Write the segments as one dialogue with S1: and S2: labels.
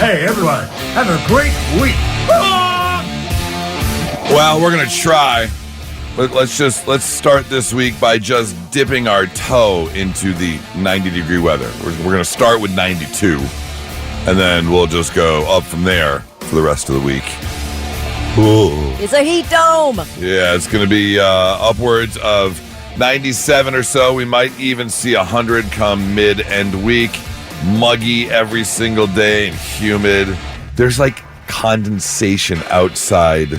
S1: Hey, everybody, have a great week.
S2: Well, we're going to try. Let's start this week by just dipping our toe into the 90-degree weather. We're going to start with 92, and then we'll just go up from there for the rest of the week. Ooh.
S3: It's a heat dome.
S2: Yeah, it's going to be upwards of 97 or so. We might even see 100 come mid-end week. Muggy every single day and humid. There's like condensation outside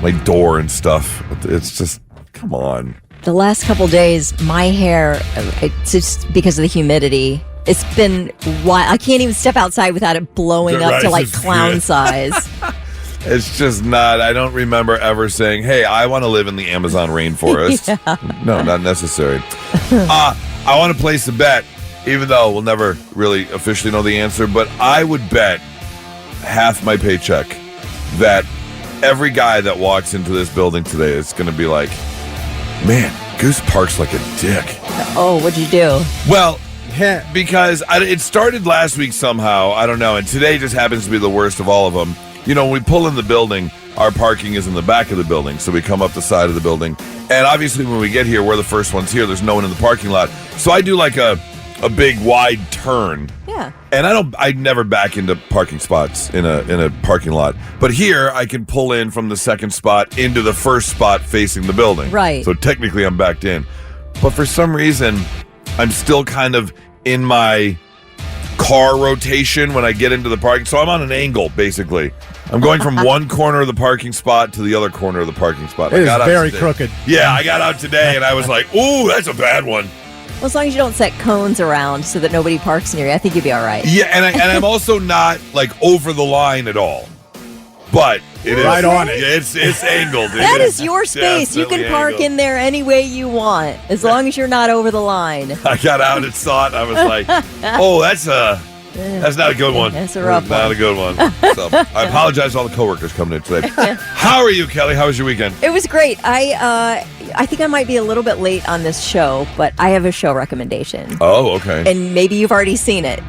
S2: my door and stuff. It's just, come on.
S3: The last couple days, my hair, it's just because of the humidity. It's been wild. I can't even step outside without it blowing up to like clown size.
S2: It's just not, I don't remember ever saying, hey, I want to live in the Amazon rainforest. Yeah. No, not necessary. I want to place a bet, even though we'll never really officially know the answer, but I would bet half my paycheck that every guy that walks into this building today is going to be like, man, Goose parks like a dick.
S3: Oh, what'd you do?
S2: Well, because it started last week somehow, I don't know, and today just happens to be the worst of all of them. You know, when we pull in the building, our parking is in the back of the building, so we come up the side of the building. And obviously when we get here, we're the first ones here. There's no one in the parking lot. So I do like a big wide turn.
S3: Yeah.
S2: And I never back into parking spots in a parking lot. But here I can pull in from the second spot into the first spot facing the building.
S3: Right.
S2: So technically I'm backed in. But for some reason, I'm still kind of in my car rotation when I get into the parking. So I'm on an angle, basically. I'm going from one corner of the parking spot to the other corner of the parking spot.
S4: It is very crooked.
S2: Yeah, I got out today and I was like, ooh, that's a bad one.
S3: Well, as long as you don't set cones around so that nobody parks near you, I think you'll be all right.
S2: Yeah, and I'm also not like over the line at all. But it is
S4: right on it.
S2: It's angled.
S3: That is your space. You can park
S2: angled
S3: in there any way you want, as long as you're not over the line.
S2: I got out and saw it. I was like, oh, that's not a good one.
S3: That's a rough one.
S2: Not a good one. So I apologize to all the coworkers coming in today. How are you, Kelly? How was your weekend?
S3: It was great. I think I might be a little bit late on this show, but I have a show recommendation.
S2: Oh, okay.
S3: And maybe you've already seen it.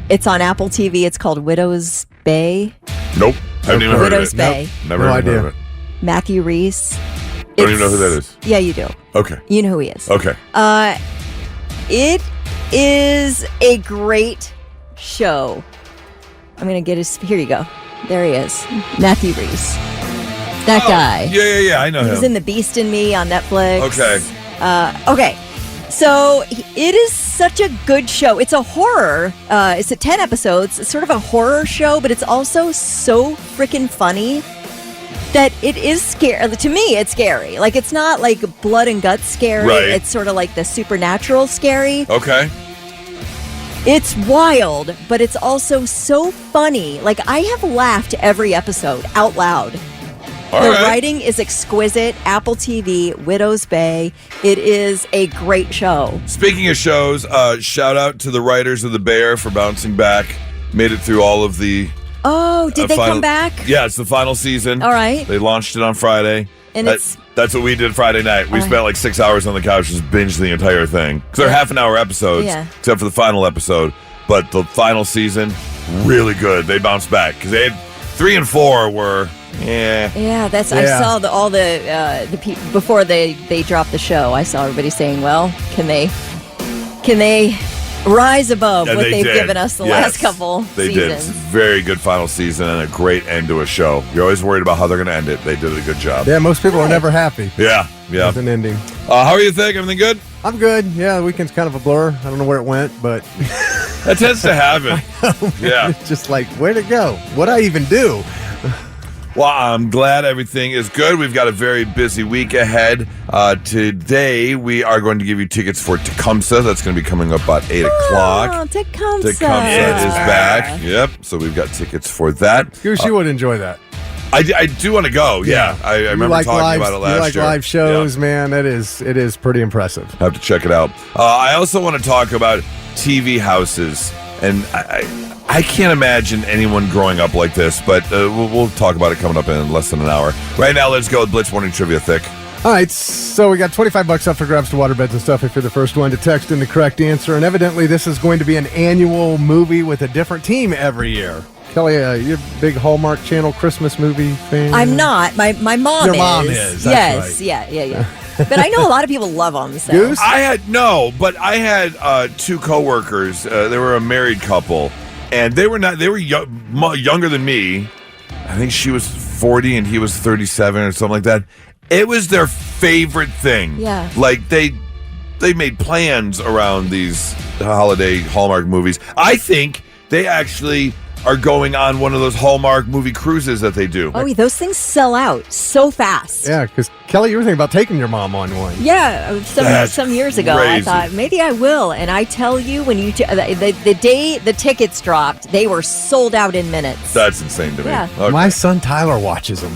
S3: It's on Apple TV. It's called Widow's Bay.
S2: Nope. I haven't even heard
S3: Widow's
S2: of it.
S3: Bay.
S2: Nope. Never even heard of it.
S3: Matthew Rhys.
S2: Don't even know who that is.
S3: Yeah, you do.
S2: Okay.
S3: You know who he is.
S2: Okay.
S3: It is a great show. I'm going to get his... Here you go. There he is. Matthew Rhys. That guy.
S2: Yeah. I know him.
S3: He's in The Beast in Me on Netflix.
S2: Okay.
S3: Okay. So it is such a good show. It's a horror. It's 10 episodes. It's sort of a horror show, but it's also so freaking funny that it is scary. To me, it's scary. Like, it's not like blood and guts scary.
S2: Right.
S3: It's sort of like the supernatural scary.
S2: Okay.
S3: It's wild, but it's also so funny. Like, I have laughed every episode out loud. The writing is exquisite. Apple TV, Widow's Bay. It is a great show.
S2: Speaking of shows, shout out to the writers of The Bear for bouncing back. Made it through all of the...
S3: Oh, did they come back?
S2: Yeah, it's the final season.
S3: All right.
S2: They launched it on Friday.
S3: And
S2: that's what we did Friday night. We spent like 6 hours on the couch just binged the entire thing. Because they're half-an-hour episodes, except for the final episode. But the final season, really good. They bounced back. Because they had 3 and 4 were... Yeah.
S3: I saw all the people before they dropped the show. I saw everybody saying, "Well, can they rise above what they've given us the last couple
S2: They
S3: seasons?"
S2: did. It's a very good final season and a great end to a show. You're always worried about how they're going to end it. They did a good job.
S4: Yeah, most people are never happy.
S2: Yeah.
S4: With an ending.
S2: How are you, Think? Everything good?
S4: I'm good. Yeah, the weekend's kind of a blur. I don't know where it went, but
S2: that tends to happen. Yeah.
S4: It's just like, where'd it go? What'd I even do?
S2: Well, I'm glad everything is good. We've got a very busy week ahead. Today, we are going to give you tickets for Tecumseh. That's going to be coming up about 8 o'clock.
S3: Oh, Tecumseh.
S2: Tecumseh is back. Yep. So we've got tickets for that.
S4: Goose, you would enjoy that.
S2: I do want to go. Yeah. I remember talking about it last year.
S4: You like live shows, man. It is pretty impressive.
S2: I have to check it out. I also want to talk about TV houses. And I can't imagine anyone growing up like this, but we'll talk about it coming up in less than an hour. Right now, let's go with Blitz Morning Trivia Thick.
S4: All right, so we got $25 up for grabs to waterbeds and stuff if you're the first one to text in the correct answer. And evidently, this is going to be an annual movie with a different team every year. Kelly, you're a big Hallmark Channel Christmas movie fan?
S3: I'm not. My mom
S4: Your
S3: is.
S4: mom is, that's
S3: yes.
S4: right.
S3: Yeah. But I know a lot of people love them. So.
S4: Goose?
S2: I had two coworkers. They were a married couple, and they were younger than me. I think she was 40 and he was 37 or something like that. It was their favorite thing.
S3: Yeah.
S2: Like they made plans around these holiday Hallmark movies. I think they actually are going on one of those Hallmark movie cruises that they do.
S3: Oh, those things sell out so fast.
S4: Yeah, because Kelly, you were thinking about taking your mom on one.
S3: Yeah, some years ago,
S2: crazy.
S3: I thought maybe I will, and I tell you, when the day the tickets dropped, they were sold out in minutes.
S2: That's insane to me.
S3: Yeah.
S2: Okay.
S4: My son Tyler watches them.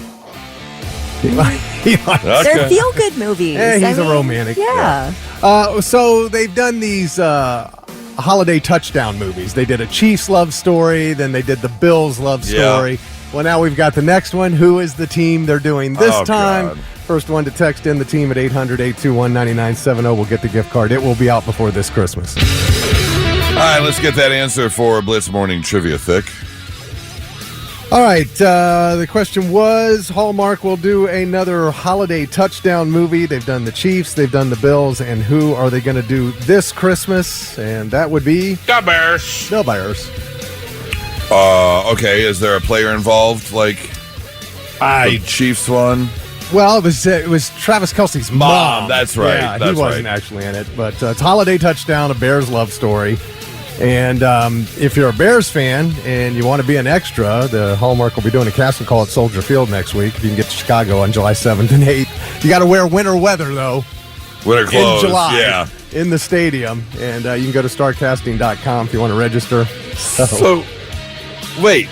S3: They're feel-good movies.
S4: Yeah, he's a romantic.
S3: Yeah.
S4: So they've done these holiday touchdown movies. They did a Chiefs love story, then they did the Bills love story.
S2: Yeah.
S4: Well, now we've got the next one. Who is the team they're doing this time?
S2: God.
S4: First one to text in the team at 800-821-9970 will get the gift card. It will be out before this Christmas.
S2: All right, let's get that answer for Blitz Morning Trivia Thick.
S4: All right, the question was, Hallmark will do another holiday touchdown movie. They've done the Chiefs, they've done the Bills, and who are they going to do this Christmas? And that would be...
S2: The Bears.
S4: The Bears.
S2: Okay, is there a player involved, like the Chiefs one?
S4: Well, it was Travis Kelce's mom.
S2: That's right.
S4: Yeah,
S2: that's
S4: he wasn't actually in it. But it's holiday touchdown, a Bears love story. And if you're a Bears fan and you want to be an extra, the Hallmark will be doing a casting call at Soldier Field next week. If you can get to Chicago on July 7th and 8th. You got to wear winter weather, though.
S2: Winter clothes,
S4: in July,
S2: yeah.
S4: in the stadium. And you can go to starcasting.com if you want to register.
S2: So, wait.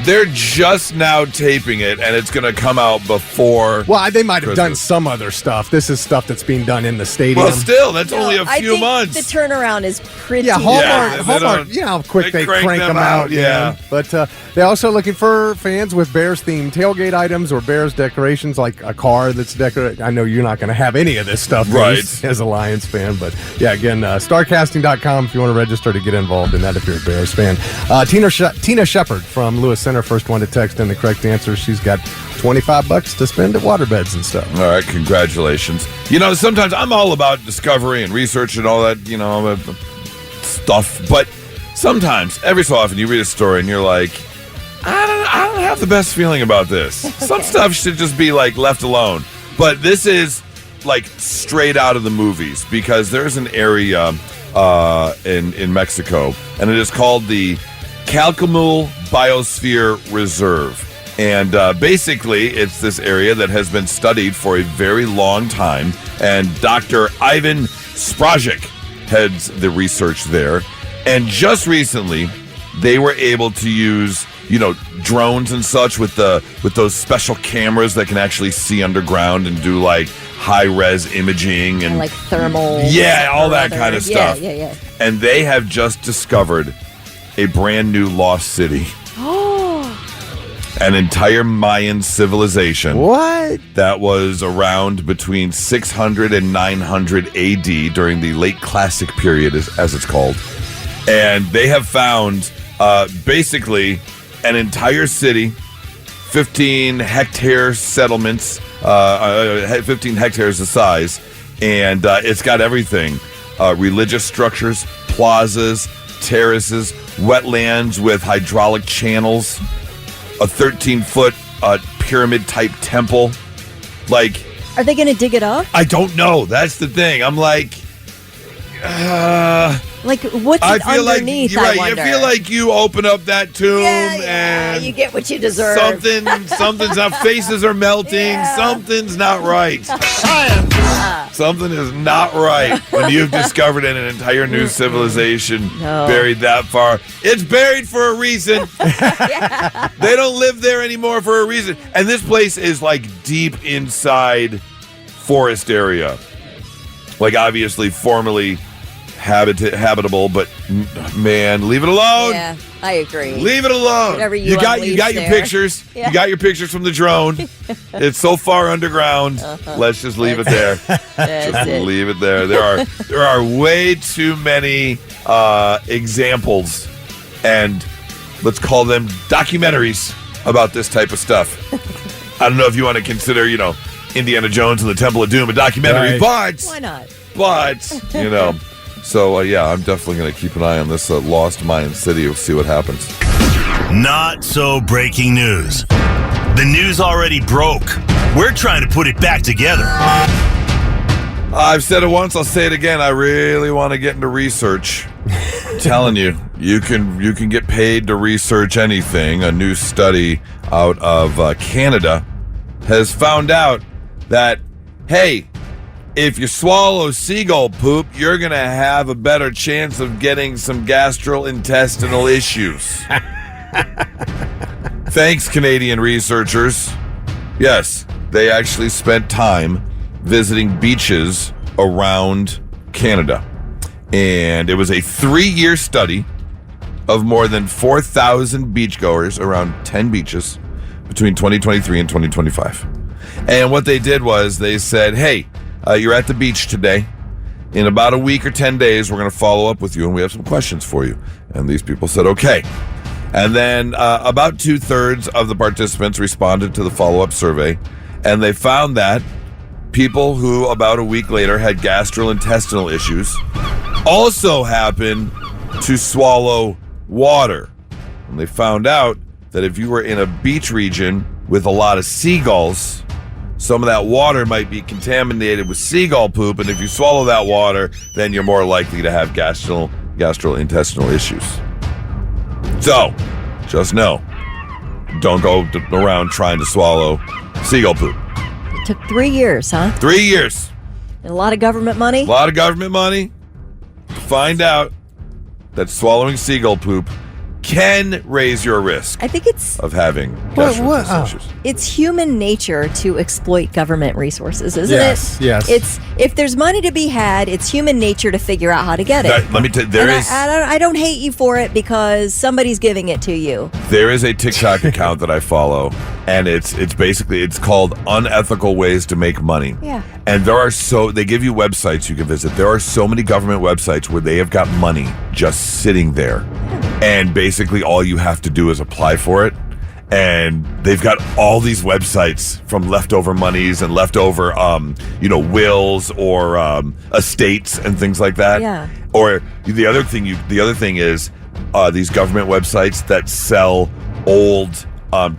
S2: They're just now taping it, and it's going to come out before.
S4: Well, they might have done
S2: Christmas.
S4: some other stuff. This is stuff that's being done in the stadium.
S2: Well, still, that's only a few months.
S3: The turnaround is pretty.
S4: Yeah,
S2: Yeah,
S4: Hallmark, you know how quick they crank them out.
S2: yeah.
S4: But they're also looking for fans with Bears-themed tailgate items or Bears decorations, like a car that's decorated. I know you're not going to have any of this stuff,
S2: Right.
S4: as a Lions fan. But, yeah, again, starcasting.com if you want to register to get involved in that if you're a Bears fan. Tina Shepard from Lewis Center, first one to text in the correct answer. She's got $25 to spend at waterbeds and stuff.
S2: All right, congratulations. You know, sometimes I'm all about discovery and research and all that, stuff. But sometimes, every so often, you read a story and you're like, I don't have the best feeling about this. Some stuff should just be, left alone. But this is, straight out of the movies because there's an area in Mexico, and it is called the Calcamul Biosphere Reserve. And basically, it's this area that has been studied for a very long time. And Dr. Ivan Sprajic heads the research there. And just recently, they were able to use, drones and such with those special cameras that can actually see underground and do high-res imaging and
S3: thermal.
S2: Yeah, all that kind of stuff.
S3: Yeah.
S2: And they have just discovered a brand new lost city. An entire Mayan civilization.
S4: What?
S2: That was around between 600 and 900 AD during the late classic period, as it's called. And they have found basically an entire city, 15 hectare settlements, 15 hectares of size, and it's got everything. Religious structures, plazas, terraces, wetlands with hydraulic channels, a 13-foot pyramid-type temple.
S3: Are they going to dig it up?
S2: I don't know. That's the thing. I'm
S3: What's
S2: I
S3: it
S2: feel
S3: underneath?
S2: you're right.
S3: I wonder.
S2: You feel like you open up that tomb and
S3: you get what you deserve.
S2: something's not. Faces are melting.
S3: Yeah.
S2: Something's not right. Something is not right when you've discovered an entire new civilization buried that far. It's buried for a reason. They don't live there anymore for a reason. And this place is deep inside forest area. Obviously formerly habitable, but man, leave it alone.
S3: Yeah, I agree.
S2: Leave it alone.
S3: Whatever you
S2: got your
S3: there.
S2: pictures.
S3: Yeah.
S2: You got your pictures from the drone. It's so far underground. Let's just leave it there. Just leave it there. There are way too many examples and let's call them documentaries about this type of stuff. I don't know if you want to consider, Indiana Jones and the Temple of Doom a documentary, but
S3: why not?
S2: But, so I'm definitely going to keep an eye on this Lost Mayan City. We'll see what happens.
S5: Not so breaking news. The news already broke. We're trying to put it back together.
S2: I've said it once, I'll say it again. I really want to get into research. I'm telling you, you can get paid to research anything. A new study out of Canada has found out that, hey, if you swallow seagull poop, you're going to have a better chance of getting some gastrointestinal issues. Thanks, Canadian researchers. Yes, they actually spent time visiting beaches around Canada. And it was a 3-year study of more than 4,000 beachgoers around 10 beaches between 2023 and 2025. And what they did was they said, hey, you're at the beach today. In about a week or 10 days, we're going to follow up with you, and we have some questions for you. And these people said, okay. And then about 2/3 of the participants responded to the follow-up survey, and they found that people who about a week later had gastrointestinal issues also happened to swallow water. And they found out that if you were in a beach region with a lot of seagulls, some of that water might be contaminated with seagull poop, and if you swallow that water, then you're more likely to have gastrointestinal issues. So, just know, don't go around trying to swallow seagull poop.
S3: It took 3 years, huh?
S2: 3 years.
S3: And a lot of government money?
S2: A lot of government money to find out that swallowing seagull poop can raise your risk
S3: I think it's
S2: of having gastrointestinal issues.
S3: It's human nature to exploit government resources, isn't it?
S4: Yes.
S3: It's if there's money to be had, it's human nature to figure out how to get it.
S2: Let me tell you,
S3: I don't hate you for it because somebody's giving it to you.
S2: There is a TikTok account that I follow, and it's called Unethical Ways to Make Money.
S3: Yeah.
S2: And they give you websites you can visit. There are so many government websites where they have got money just sitting there. And basically all you have to do is apply for it. And they've got all these websites from leftover monies and leftover, wills or estates and things like that.
S3: Yeah.
S2: Or the other thing is these government websites that sell old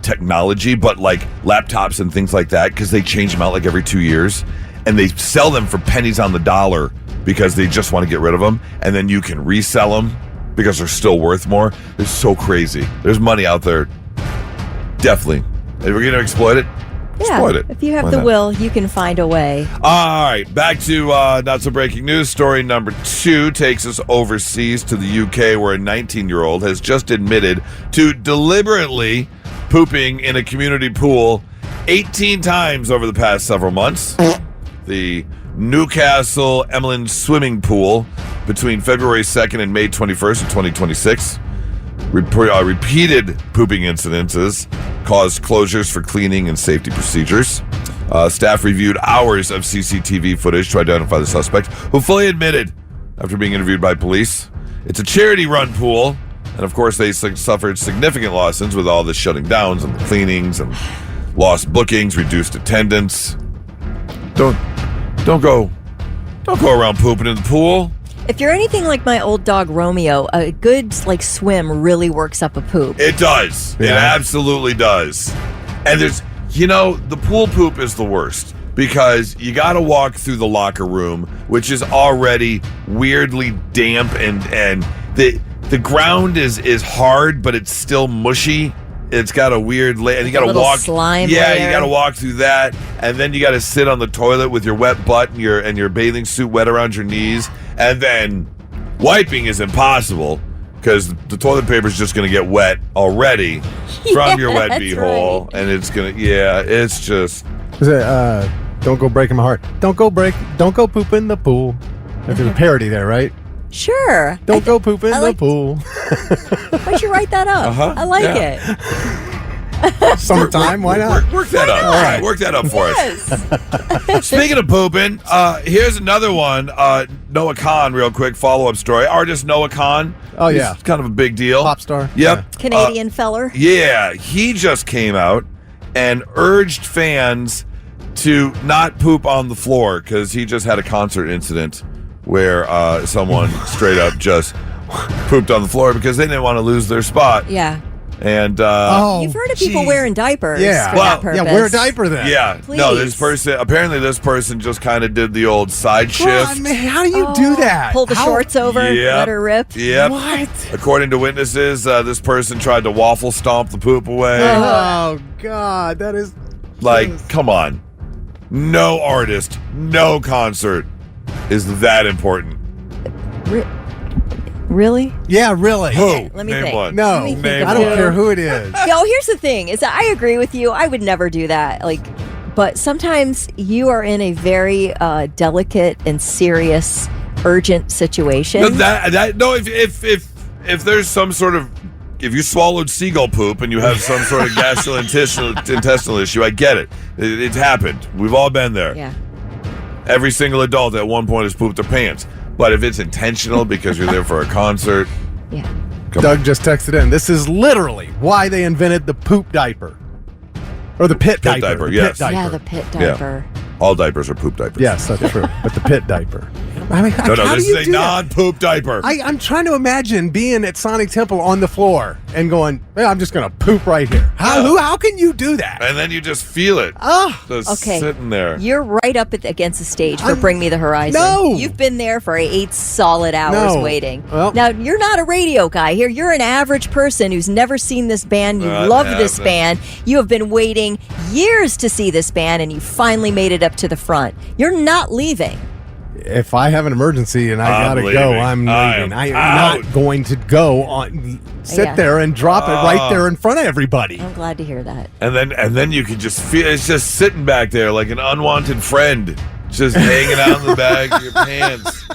S2: technology, but like laptops and things like that, because they change them out like every 2 years, and they sell them for pennies on the dollar because they just want to get rid of them, and then you can resell them because they're still worth more. It's so crazy. There's money out there. Definitely. If we're going to exploit it, exploit it.
S3: If you have
S2: Why
S3: the
S2: not?
S3: will, you can find a way.
S2: All right, back to not so breaking news. Story number 2 takes us overseas to the UK, where a 19-year-old has just admitted to deliberately pooping in a community pool 18 times over the past several months. The Newcastle Emlyn swimming pool between February 2nd and May 21st of 2026. Repeated pooping incidences caused closures for cleaning and safety procedures. Staff reviewed hours of CCTV footage to identify the suspect, who fully admitted after being interviewed by police. It's a charity-run pool, and of course they suffered significant losses with all the shutting downs and the cleanings and lost bookings, reduced attendance. Don't go around pooping in the pool.
S3: If you're anything like my old dog Romeo, a good swim really works up a poop.
S2: It does.
S4: Yeah.
S2: It absolutely does. And the pool poop is the worst because you got to walk through the locker room, which is already weirdly damp, and the ground is hard, but it's still mushy. It's got a weird and you got to walk
S3: slime
S2: Yeah,
S3: layer.
S2: you got to walk through that, and then you got to sit on the toilet with your wet butt and your bathing suit wet around your knees, and then wiping is impossible because the toilet paper is just going to get wet already from your wet
S3: that's
S2: beehole,
S3: right.
S2: and it's just
S4: Don't go breaking my heart. Don't go poop in the pool. There's a parody there, right?
S3: Sure.
S4: Don't go poop in
S3: I
S4: the
S3: like-
S4: pool.
S3: Why'd you write that up?
S2: Uh-huh.
S3: I like
S2: Yeah.
S3: it.
S4: Summertime, why not?
S2: Work that up. All right, work that up for us.
S3: Yes.
S2: Speaking of pooping, here's another one. Noah Khan, real quick, follow-up story. Artist Noah Khan.
S4: Oh, yeah.
S2: He's kind of a big deal.
S4: Pop star.
S2: Yep.
S3: Canadian feller.
S2: Yeah, he just came out and urged fans to not poop on the floor because he just had a concert incident where someone straight up just pooped on the floor because they didn't want to lose their spot.
S3: Yeah.
S2: And
S3: You've heard of people wearing diapers for that purpose.
S4: Yeah, wear a diaper then.
S2: yeah,
S3: Please.
S2: no, this person just kind of did the old side shift.
S4: God, man, how do you do that?
S3: Pull the shorts over,
S2: Yep.
S3: let her rip.
S2: Yep.
S4: What?
S2: According to witnesses, this person tried to waffle stomp the poop away.
S4: Oh, God, that is...
S2: Like, come on. No artist, no concert is that important.
S3: Really?
S4: Yeah, really.
S2: Who?
S3: Let me
S2: Name
S3: think.
S2: one.
S4: No,
S3: Let me think
S4: I
S3: of
S4: don't
S3: who.
S4: care who it is.
S3: No, here's the thing: is that I agree with you. I would never do that. But sometimes you are in a very delicate and serious, urgent situation.
S2: No, if there's some sort of, if you swallowed seagull poop and you have some sort of gastrointestinal issue, I get it. It's happened. We've all been there.
S3: Yeah.
S2: Every single adult at one point has pooped their pants. But if it's intentional because you're there for a concert,
S3: Yeah.
S4: Doug just texted in. This is literally why they invented the poop diaper. Or the pit diaper. The
S2: yes.
S4: pit diaper.
S3: Yeah, the pit diaper.
S2: all diapers are poop diapers.
S4: Yes, that's true. But the pit diper. I mean,
S2: No,
S4: how
S2: this
S4: do you
S2: is a
S4: do that?
S2: non-poop diaper.
S4: I'm trying to imagine being at Sonic Temple on the floor and going, well, I'm just going to poop right here. How can you do that?
S2: And then you just feel it. Just
S3: Okay.
S2: sitting there.
S3: You're right up against the stage for Bring Me the Horizon.
S4: No.
S3: You've been there for 8 solid hours
S4: No.
S3: waiting.
S4: Well-
S3: Now, you're not a radio guy here. You're an average person who's never seen this band. You
S2: I
S3: love this
S2: haven't.
S3: band. You have been waiting years to see this band, and you finally made it up to the front. You're not leaving.
S4: If I have an emergency and I
S2: I'm
S4: gotta
S2: leaving.
S4: go, I'm
S2: I
S4: leaving.
S2: am
S4: I am
S2: out.
S4: not going to go on. Sit
S3: Yeah.
S4: there and drop it right there in front of everybody.
S3: I'm glad to hear that.
S2: And then you can just feel it's just sitting back there like an unwanted friend, just hanging out in the back of your pants.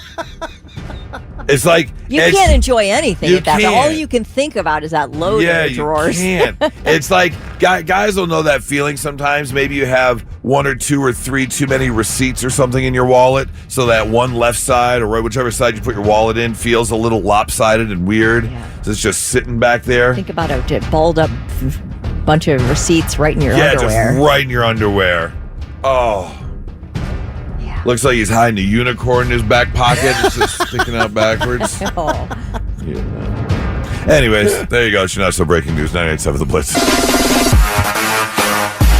S2: It's like
S3: You
S2: it's-
S3: can't enjoy anything
S2: you
S3: at that.
S2: can't.
S3: All you can think about is that load
S2: Yeah,
S3: in the drawers.
S2: you can't. It's like guys will know that feeling sometimes. Maybe you have 1 or 2 or 3 too many receipts or something in your wallet, so that one left side or right, whichever side you put your wallet in feels a little lopsided and weird.
S3: Yeah.
S2: So it's just sitting back there.
S3: Think about a balled up bunch of receipts right in your underwear.
S2: Just right in your underwear. Oh.
S3: Yeah.
S2: Looks like he's hiding a unicorn in his back pocket. It's just sticking out backwards.
S3: Oh.
S2: Yeah. Anyways, there you go. It's your not so breaking news. 98.7 The Blitz.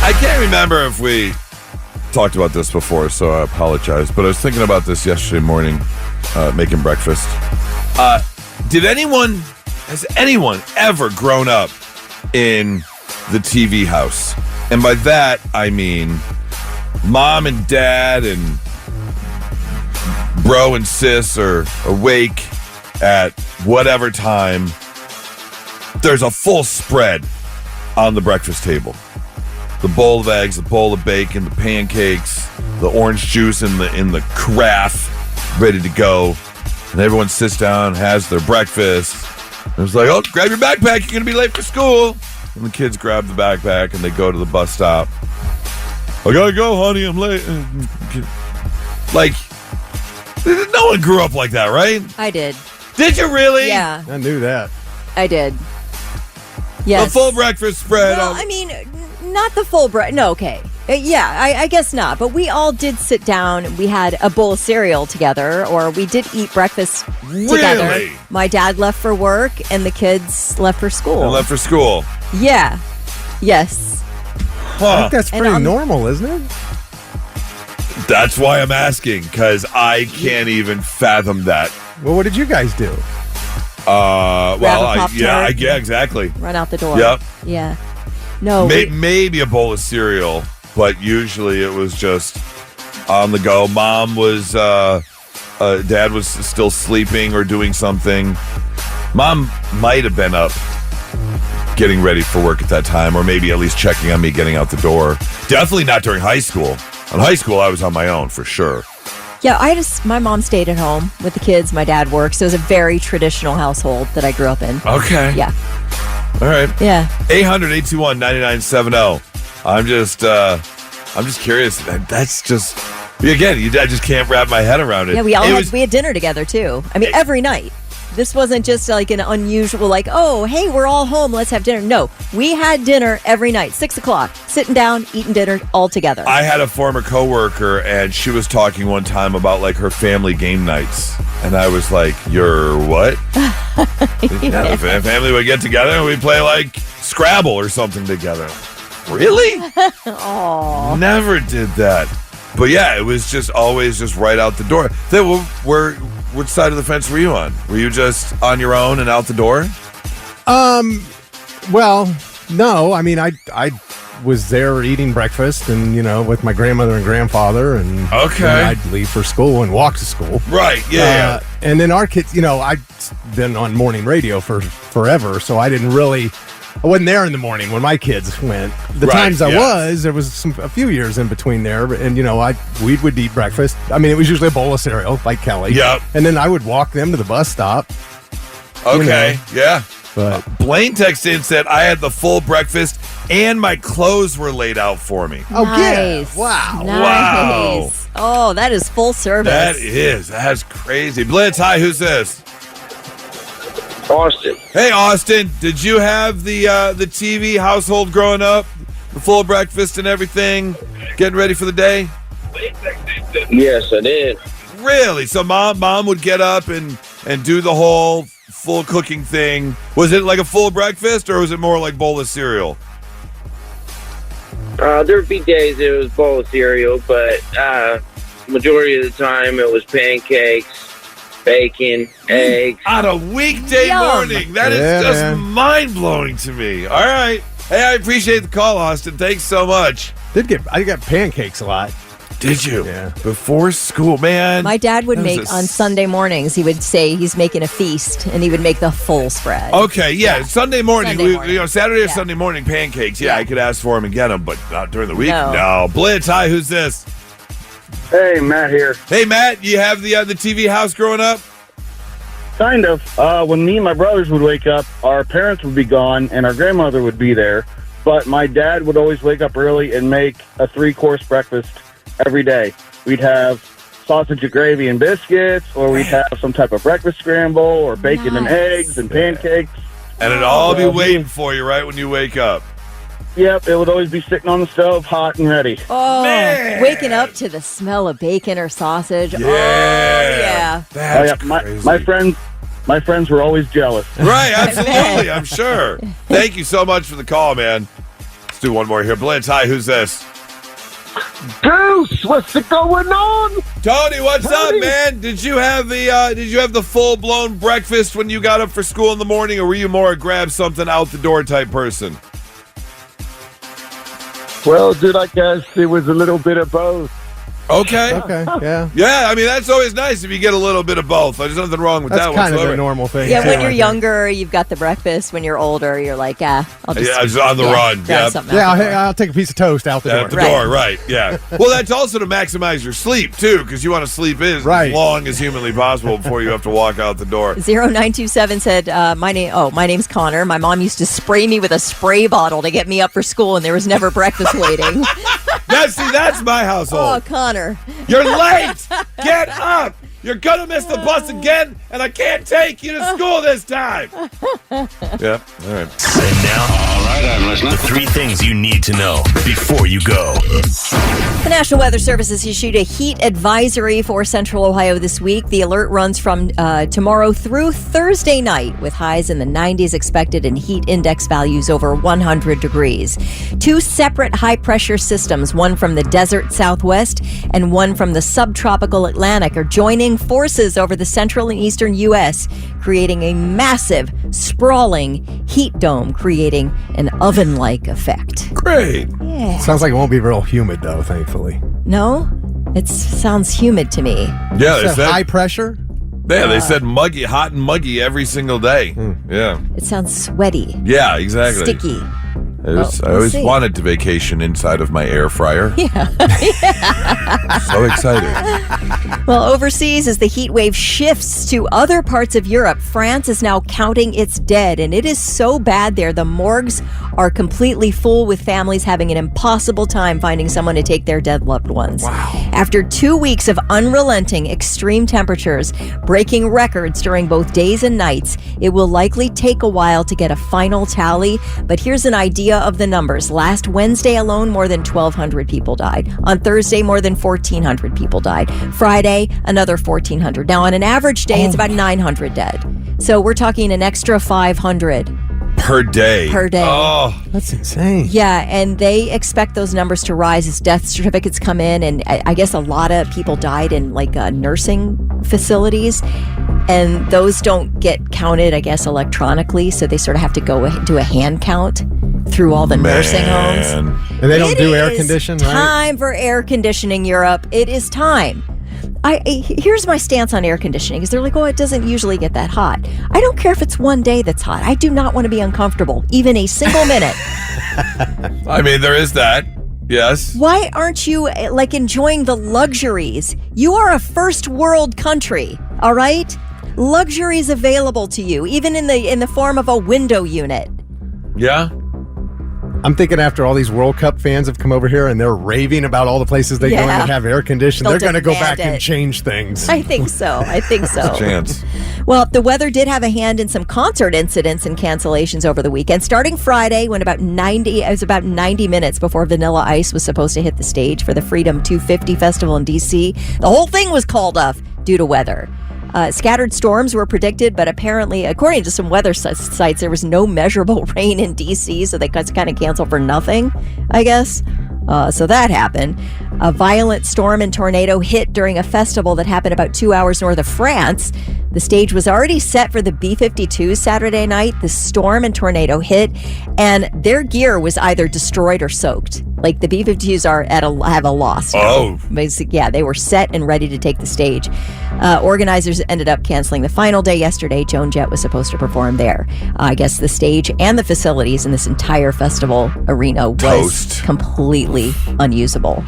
S2: I can't remember if we talked about this before, so I apologize. But I was thinking about this yesterday morning, making breakfast. Has anyone ever grown up in the TV house? And by that, I mean mom and dad and bro and sis are awake at whatever time. There's a full spread on the breakfast table. The bowl of eggs, the bowl of bacon, the pancakes, the orange juice in the carafe, ready to go. And everyone sits down, has their breakfast. And it's like, oh, grab your backpack, you're going to be late for school. And the kids grab the backpack and they go to the bus stop. I gotta go, honey, I'm late. Like, no one grew up like that, right?
S3: I did.
S2: Did you really?
S3: Yeah,
S4: I knew that.
S3: I did. Yes.
S2: The full breakfast spread.
S3: Well, I mean, not the full bread. No, okay. Yeah, I guess not. But we all did sit down. We had a bowl of cereal together, or we did eat breakfast together.
S2: Really?
S3: My dad left for work, and the kids left for school.
S2: And left for school.
S3: Yeah. Yes.
S4: I
S2: Huh.
S4: think that's
S3: And
S4: pretty
S3: on-
S4: normal, isn't it?
S2: That's why I'm asking, because I can't even fathom that.
S4: Well, what did you guys do?
S2: Well,
S3: Pop-Tart.
S2: yeah, exactly.
S3: Run out the door.
S2: Yep.
S3: Yeah. No.
S2: Maybe a bowl of cereal, but usually it was just on the go. Mom was, dad was still sleeping or doing something. Mom might have been up getting ready for work at that time, or maybe at least checking on me getting out the door. Definitely not during high school. In high school, I was on my own for sure.
S3: Yeah, my mom stayed at home with the kids. My dad worked. So it was a very traditional household that I grew up in.
S2: Okay.
S3: Yeah.
S2: All right.
S3: Yeah.
S2: 800-821-9970. I'm just curious. That's just Again, I just can't wrap my head around it.
S3: Yeah, we had dinner together too. I mean, every night. This wasn't just like an unusual, like, oh, hey, we're all home, let's have dinner. No, we had dinner every night, 6 o'clock, sitting down, eating dinner all together.
S2: I had a former coworker, and she was talking one time about like her family game nights, and I was like, "You're what?" Yeah, the family would get together and we'd play like Scrabble or something together. Really?
S3: Aw.
S2: Never did that. But yeah, it was just always just right out the door. Which side of the fence were you on? Were you just on your own and out the door?
S4: Well, no. I mean, I was there eating breakfast and, with my grandmother and grandfather. And
S2: okay.
S4: And I'd leave for school and walk to school.
S2: Right, yeah.
S4: And then our kids, I'd been on morning radio for forever, so I wasn't there in the morning when my kids went. The times I was, there was a few years in between there, and we would eat breakfast. I mean, it was usually a bowl of cereal, like Kelly.
S2: Yep.
S4: And then I would walk them to the bus stop.
S2: Okay, yeah.
S4: But
S2: Blaine texted and said I had the full breakfast and my clothes were laid out for me.
S4: Oh,
S3: nice.
S4: yeah! Wow!
S3: Nice.
S2: Wow!
S3: Oh, that is full service.
S2: That's crazy. Blitz, hi, who's this?
S6: Austin.
S2: Hey, Austin, did you have the TV household growing up? The full breakfast and everything? Getting ready for the day?
S6: Yes, I did.
S2: Really? So mom would get up and do the whole full cooking thing. Was it like a full breakfast or was it more like bowl of cereal?
S6: There would be days it was bowl of cereal, but majority of the time it was pancakes, bacon, eggs.
S2: On a weekday morning. That is just mind-blowing to me. All right. Hey, I appreciate the call, Austin. Thanks so much.
S4: I got pancakes a lot.
S2: Did you?
S4: Yeah.
S2: Before school, man.
S3: My dad would make on Sunday mornings, he would say he's making a feast, and he would make the full spread.
S2: Okay, yeah. Sunday morning. Saturday or Sunday morning pancakes. Yeah,
S3: Yeah.
S2: I could ask for them and get them, but not during the week.
S3: No.
S2: No. Blitz, hi, who's this?
S6: Hey, Matt here.
S2: Hey, Matt, you have the TV house growing up?
S7: Kind of. When me and my brothers would wake up, our parents would be gone and our grandmother would be there. But my dad would always wake up early and make a 3-course breakfast every day. We'd have sausage and gravy and biscuits, or we'd have some type of breakfast scramble, or bacon and eggs and pancakes.
S2: And it'd all be waiting for you right when you wake up.
S7: Yep, it would always be sitting on the stove, hot and ready.
S3: Oh,
S2: Man.
S3: waking up to the smell of bacon or sausage.
S2: Yeah.
S3: Oh, yeah.
S2: That's
S7: yeah,
S2: crazy.
S7: My friends were always jealous.
S2: Right, absolutely, I'm sure. Thank you so much for the call, man. Let's do one more here. Blitz, hi, who's this?
S1: Deuce, what's going on?
S2: Tony, what's up, man? Did you have the full-blown breakfast when you got up for school in the morning, or were you more a grab something out the door type person?
S1: Well, dude, I guess it was a little bit of both.
S2: Okay.
S4: Okay, yeah.
S2: Yeah, I mean, that's always nice if you get a little bit of both. There's nothing wrong with
S4: That's
S2: that
S4: kind
S2: whatsoever.
S4: of a normal thing.
S3: Yeah,
S4: too,
S3: when
S4: I
S3: you're
S4: think.
S3: younger, you've got the breakfast. When you're older, you're like, I'll just...
S2: Yeah, just on the run.
S3: grab
S2: Yep.
S3: something
S4: Yeah,
S3: out the door.
S4: I'll take a piece of toast out the door.
S2: At the
S3: Right.
S2: door, right, yeah. Well, that's also to maximize your sleep, too, because you want to sleep as
S4: Right.
S2: long as humanly possible before you have to walk out the door.
S3: 0927 said, my name's Connor. My mom used to spray me with a spray bottle to get me up for school, and there was never breakfast waiting.
S2: That's my
S3: Oh,
S2: household.
S3: Connor.
S2: You're late. Get up. You're going to miss the bus again, and I can't take you to school this time. Yeah, all right.
S5: And now, all right, I'm listening. The 3 things you need to know before you go.
S3: The National Weather Service has issued a heat advisory for Central Ohio this week. The alert runs from tomorrow through Thursday night, with highs in the 90s expected and heat index values over 100 degrees. 2 separate high-pressure systems, one from the desert southwest and one from the subtropical Atlantic, are joining forces over the central and eastern U.S., creating a massive, sprawling heat dome, creating an oven-like effect.
S2: Great.
S3: Yeah.
S4: Sounds like it won't be real humid, though, thankfully.
S3: No? It sounds humid to me.
S2: Yeah, they
S4: High
S2: said,
S4: pressure?
S2: they said muggy, hot and muggy every single day. Yeah.
S3: It sounds sweaty,
S2: Yeah, exactly.
S3: sticky. We'll
S2: I always
S3: see.
S2: wanted to vacation inside of my air fryer.
S3: Yeah.
S2: So excited.
S3: Well, overseas, as the heat wave shifts to other parts of Europe, France is now counting its dead, and it is so bad there. The morgues are completely full with families having an impossible time finding someone to take their dead loved ones. Wow. After 2 weeks of unrelenting extreme temperatures, breaking records during both days and nights, it will likely take a while to get a final tally, but here's an idea of the numbers. Last Wednesday alone, more than 1,200 people died. On Thursday, more than 1,400 people died. Friday, another 1,400. Now, on an average day, it's about 900 dead. So we're talking an extra 500
S2: Per day. Oh,
S4: That's insane.
S3: Yeah, and they expect those numbers to rise as death certificates come in, and I guess a lot of people died in nursing facilities, and those don't get counted, I guess, electronically, so they sort of have to go do a hand count through all the nursing homes.
S4: And they don't do air condition, right?
S3: Time for air conditioning, Europe. It is time. Here's my stance on air conditioning is they're like, oh, it doesn't usually get that hot. I don't care if it's one day that's hot. I do not want to be uncomfortable, even a single minute.
S2: I mean, there is that. Yes.
S3: Why aren't you enjoying the luxuries? You are a first world country, all right? Luxuries available to you, even in the form of a window unit.
S2: Yeah.
S4: I'm thinking after all these World Cup fans have come over here and they're raving about all the places they go in that have air conditioning, they're going to go back and change things.
S3: I think so.
S2: Chance.
S3: Well, the weather did have a hand in some concert incidents and cancellations over the weekend. Starting Friday, when it was about 90 minutes before Vanilla Ice was supposed to hit the stage for the Freedom 250 Festival in D.C., the whole thing was called off due to weather. Scattered storms were predicted, but apparently, according to some weather sites, there was no measurable rain in D.C., so they kind of canceled for nothing, I guess. So that happened. A violent storm and tornado hit during a festival that happened about 2 hours north of France. The stage was already set for the B-52s Saturday night. The storm and tornado hit, and their gear was either destroyed or soaked. Like the B-52s have a loss.
S2: Oh.
S3: Yeah, they were set and ready to take the stage. Organizers ended up canceling the final day yesterday. Joan Jett was supposed to perform there. I guess the stage and the facilities in this entire festival arena was completely unusable.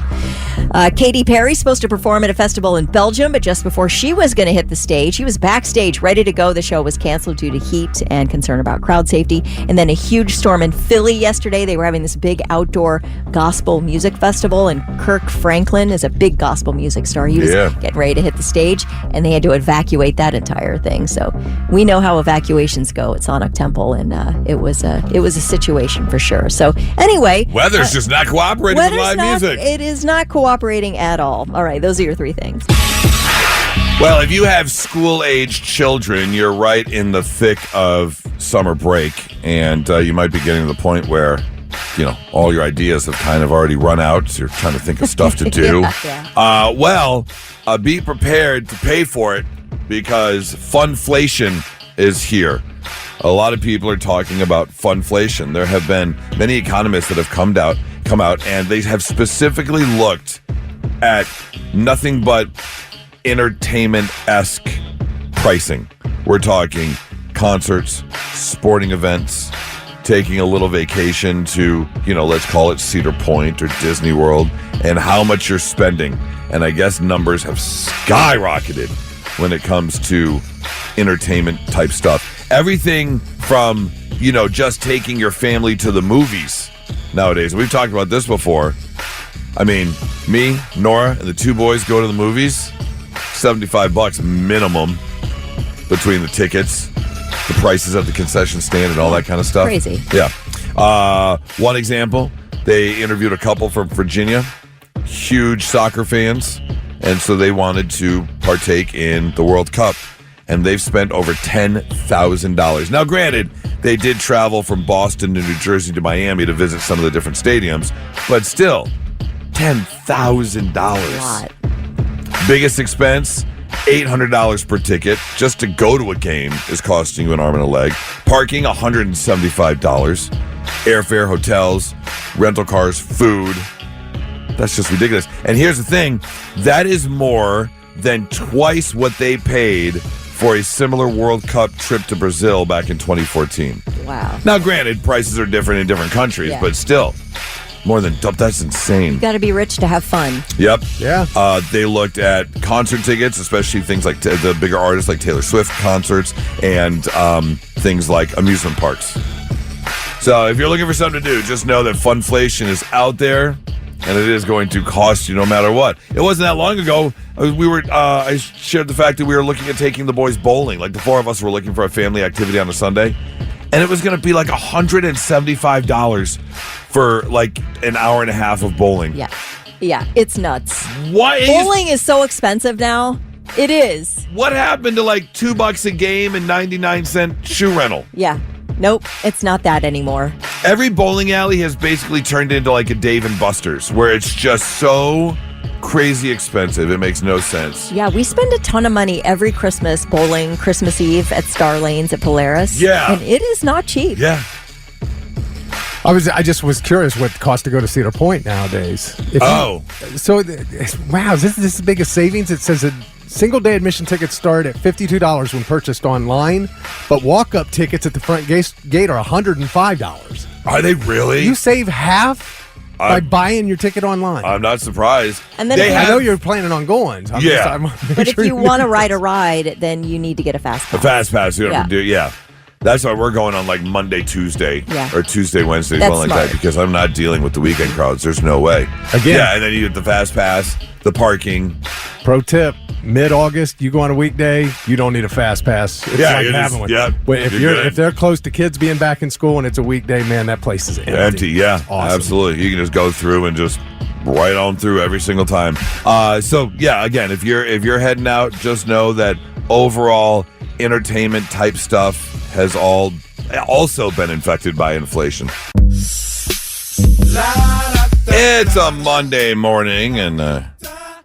S3: Katy Perry's supposed to perform at a festival in Belgium, but just before she was going to hit the stage, she was backstage ready to go. The show was canceled due to heat and concern about crowd safety. And then a huge storm in Philly yesterday. They were having this big outdoor gospel music festival, and Kirk Franklin is a big gospel music star. He was getting ready to hit the stage, and they had to evacuate that entire thing. So we know how evacuations go at Sonic Temple, and it was a situation for sure. So anyway,
S2: weather's just not cooperating with live music.
S3: It is not cooperating at all. All right, those are your three things.
S2: Well, if you have school-aged children, you're right in the thick of summer break, and you might be getting to the point where, all your ideas have kind of already run out. So you're trying to think of stuff to do. Be prepared to pay for it because funflation is here. A lot of people are talking about funflation. There have been many economists that have come out, and they have specifically looked at nothing but entertainment-esque pricing. We're talking concerts, sporting events, taking a little vacation to, let's call it Cedar Point or Disney World, and how much you're spending. And I guess numbers have skyrocketed when it comes to entertainment type stuff. Everything from, just taking your family to the movies nowadays. We've talked about this before. I mean, me, Nora, and the two boys go to the movies. $75 minimum between the tickets, the prices at the concession stand, and all that kind of stuff.
S3: Crazy.
S2: Yeah. One example, they interviewed a couple from Virginia, huge soccer fans, and so they wanted to partake in the World Cup, and they've spent over $10,000. Now, granted, they did travel from Boston to New Jersey to Miami to visit some of the different stadiums, but still, $10,000.
S3: A lot.
S2: Biggest expense, $800 per ticket. Just to go to a game is costing you an arm and a leg. Parking, $175. Airfare, hotels, rental cars, food. That's just ridiculous. And here's the thing, that is more than twice what they paid for a similar World Cup trip to Brazil back in 2014.
S3: Wow.
S2: Now, granted, prices are different in different countries, but still, more than double. That's insane.
S3: You got to be rich to have fun.
S2: Yep.
S4: Yeah.
S2: They looked at concert tickets, especially things like the bigger artists like Taylor Swift concerts and things like amusement parks. So if you're looking for something to do, just know that funflation is out there, and it is going to cost you no matter what. It wasn't that long ago. I shared the fact that we were looking at taking the boys bowling. Like the four of us were looking for a family activity on a Sunday, and it was going to be like $175 for like an hour and a half of bowling.
S3: Yeah, it's nuts.
S2: Why?
S3: Bowling is so expensive now. It is.
S2: What happened to like $2 a game and 99-cent shoe rental?
S3: Yeah. Nope, it's not that anymore.
S2: Every bowling alley has basically turned into like a Dave & Buster's, where it's just so crazy expensive. It makes no sense.
S3: Yeah, we spend a ton of money every Christmas bowling Christmas Eve at Star Lanes at Polaris.
S2: Yeah.
S3: And it is not cheap.
S2: Yeah.
S4: I just was curious what it costs to go to Cedar Point nowadays. Wow, is this the biggest savings? It says that single-day admission tickets start at $52 when purchased online, but walk-up tickets at the front gate are $105.
S2: Are they really?
S4: You save half by buying your ticket online.
S2: I'm not surprised.
S3: And then
S4: I know you're planning on going.
S3: But if you want to ride a ride, then you need to get a fast pass.
S2: A fast pass, you have to do, That's why we're going on like Monday, Tuesday, or Tuesday, Wednesday,
S3: That's
S2: something like that, because I'm not dealing with the weekend crowds. There's no way.
S4: Again.
S2: Yeah, and then you get the fast pass, the parking.
S4: Pro tip, mid-August, you go on a weekday, you don't need a fast pass. It's like having one. But if they're close to kids being back in school and it's a weekday, man, that place is empty.
S2: Yeah,
S4: awesome.
S2: Absolutely. You can just go through and just right on through every single time. Again, if you're heading out, just know that overall entertainment type stuff has also been infected by inflation. It's a Monday morning, and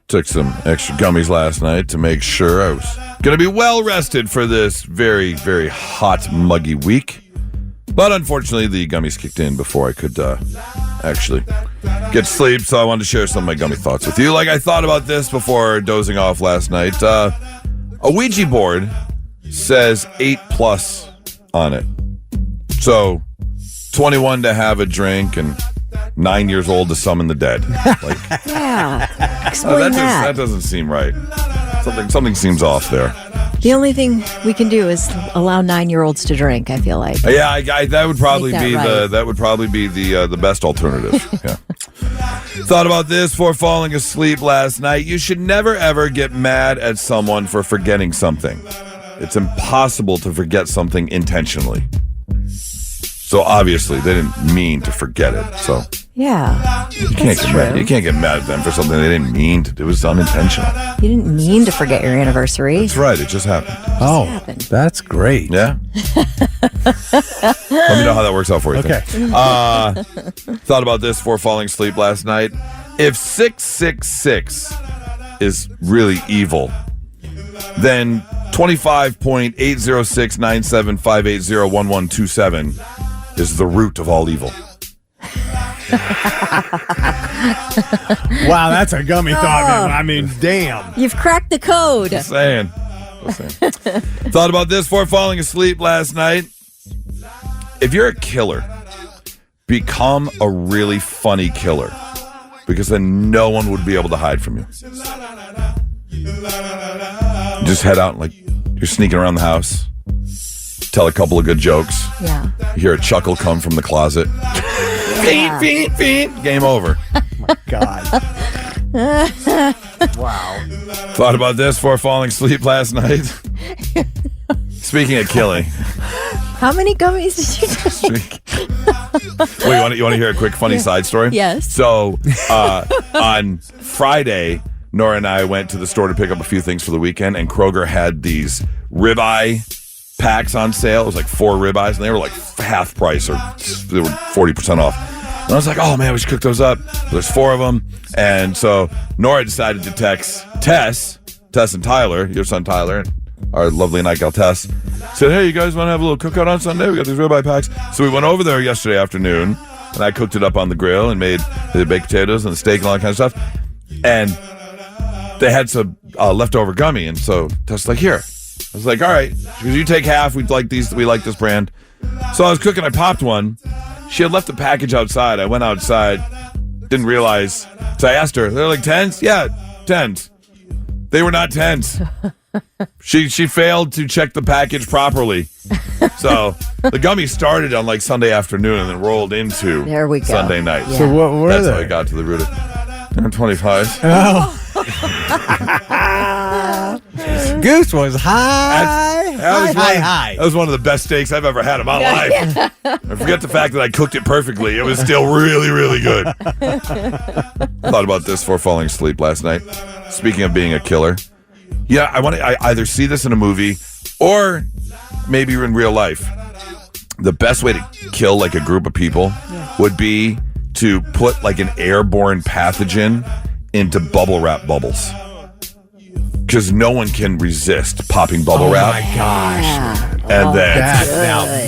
S2: took some extra gummies last night to make sure I was going to be well rested for this very, very hot, muggy week. But unfortunately, the gummies kicked in before I could actually get sleep, so I wanted to share some of my gummy thoughts with you. Like, I thought about this before dozing off last night. A Ouija board says 8+ on it. So 21 to have a drink and 9 years old to summon the dead. Like,
S3: explain that.
S2: That doesn't seem right. Something seems off there.
S3: The only thing we can do is allow 9-year-olds to drink, I feel like.
S2: Yeah, that would probably be the best alternative. Yeah. Thought about this before falling asleep last night. You should never ever get mad at someone for forgetting something. It's impossible to forget something intentionally. So obviously they didn't mean to forget it. So
S3: yeah,
S2: you can't get mad at them for something they didn't mean to do. It was unintentional.
S3: You didn't mean to forget your anniversary.
S2: That's right. It just happened.
S4: That's great.
S2: Yeah. Let me know how that works out for you.
S4: Okay.
S2: Thought about this before falling asleep last night. If 666 is really evil, then 25.8069758011127 is the root of all evil.
S4: Wow, that's a gummy thought, man. I mean, damn.
S3: You've cracked the code.
S2: Just saying. Thought about this before falling asleep last night. If you're a killer, become a really funny killer, because then no one would be able to hide from you. Just head out, like you're sneaking around the house, tell a couple of good jokes.
S3: Yeah.
S2: You hear a chuckle come from the closet. Beep. Game over.
S4: Oh my God. Wow.
S2: Thought about this before falling asleep last night. Speaking of killing.
S3: How many gummies did you take?
S2: Wait, you want to hear a quick funny side story?
S3: Yes.
S2: So on Friday, Nora and I went to the store to pick up a few things for the weekend, and Kroger had these ribeye packs on sale. It was like 4 ribeyes, and they were like half price, or they were 40% off. And I was like, oh man, we should cook those up. There's 4 of them. And so Nora decided to text Tess and Tyler, your son Tyler, our lovely night gal Tess, said, hey, you guys want to have a little cookout on Sunday? We got these ribeye packs. So we went over there yesterday afternoon, and I cooked it up on the grill and made the baked potatoes and the steak and all that kind of stuff. And they had some leftover gummy, and so Tess was like, here. was like, all right, because you take half. We like this brand. So I was cooking. I popped one. She had left the package outside. I went outside. Didn't realize. So I asked her. They're like 10s? Yeah, 10s. They were not 10s. She failed to check the package properly. So the gummy started on like Sunday afternoon and then rolled into Sunday night.
S4: So what were
S2: That's
S4: they?
S2: how I got to the root of 25s.
S4: Oh. Goose was high.
S2: That was one of the best steaks I've ever had in my life. I forget the fact that I cooked it perfectly. It was still really, really good. Thought about this before falling asleep last night. Speaking of being a killer. Yeah, I either see this in a movie or maybe in real life. The best way to kill like a group of people would be to put like an airborne pathogen into bubble wrap bubbles. Because no one can resist popping bubble wrap.
S4: Oh my gosh.
S2: And then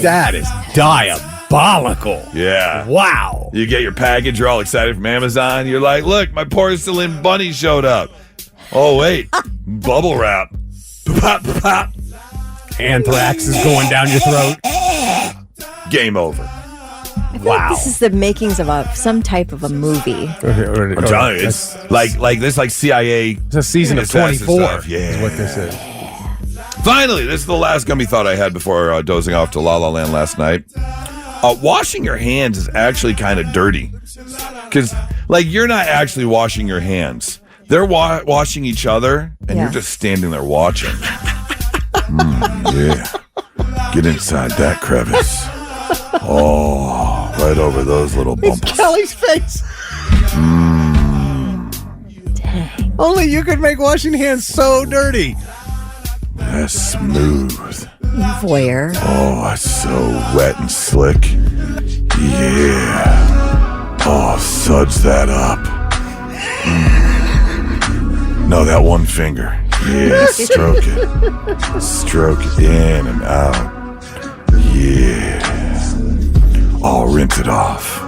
S4: that is diabolical.
S2: Yeah.
S4: Wow.
S2: You get your package, you're all excited from Amazon. You're like, look, my porcelain bunny showed up. Oh, wait. Bubble wrap. Pop, pop.
S4: Anthrax is going down your throat.
S2: Game over.
S3: I feel like this is the makings of some type of a movie.
S2: I'm telling you, it's like this, like CIA.
S4: It's a season of 24.
S2: Yeah.
S4: Is what this is.
S2: Finally, this is the last gummy thought I had before dozing off to La La Land last night. Washing your hands is actually kind of dirty. Because, like, you're not actually washing your hands. They're washing each other, and you're just standing there watching. Yeah. Get inside that crevice. Oh, right over those little bumps.
S4: Kelly's face.
S3: Dang.
S4: Only you could make washing hands so dirty.
S2: That's smooth.
S3: Voyeur.
S2: Oh, it's so wet and slick. Yeah. Oh, suds that up. No, that one finger. Yeah, stroke it. Stroke it in and out. Yeah. Oh, rinse it off.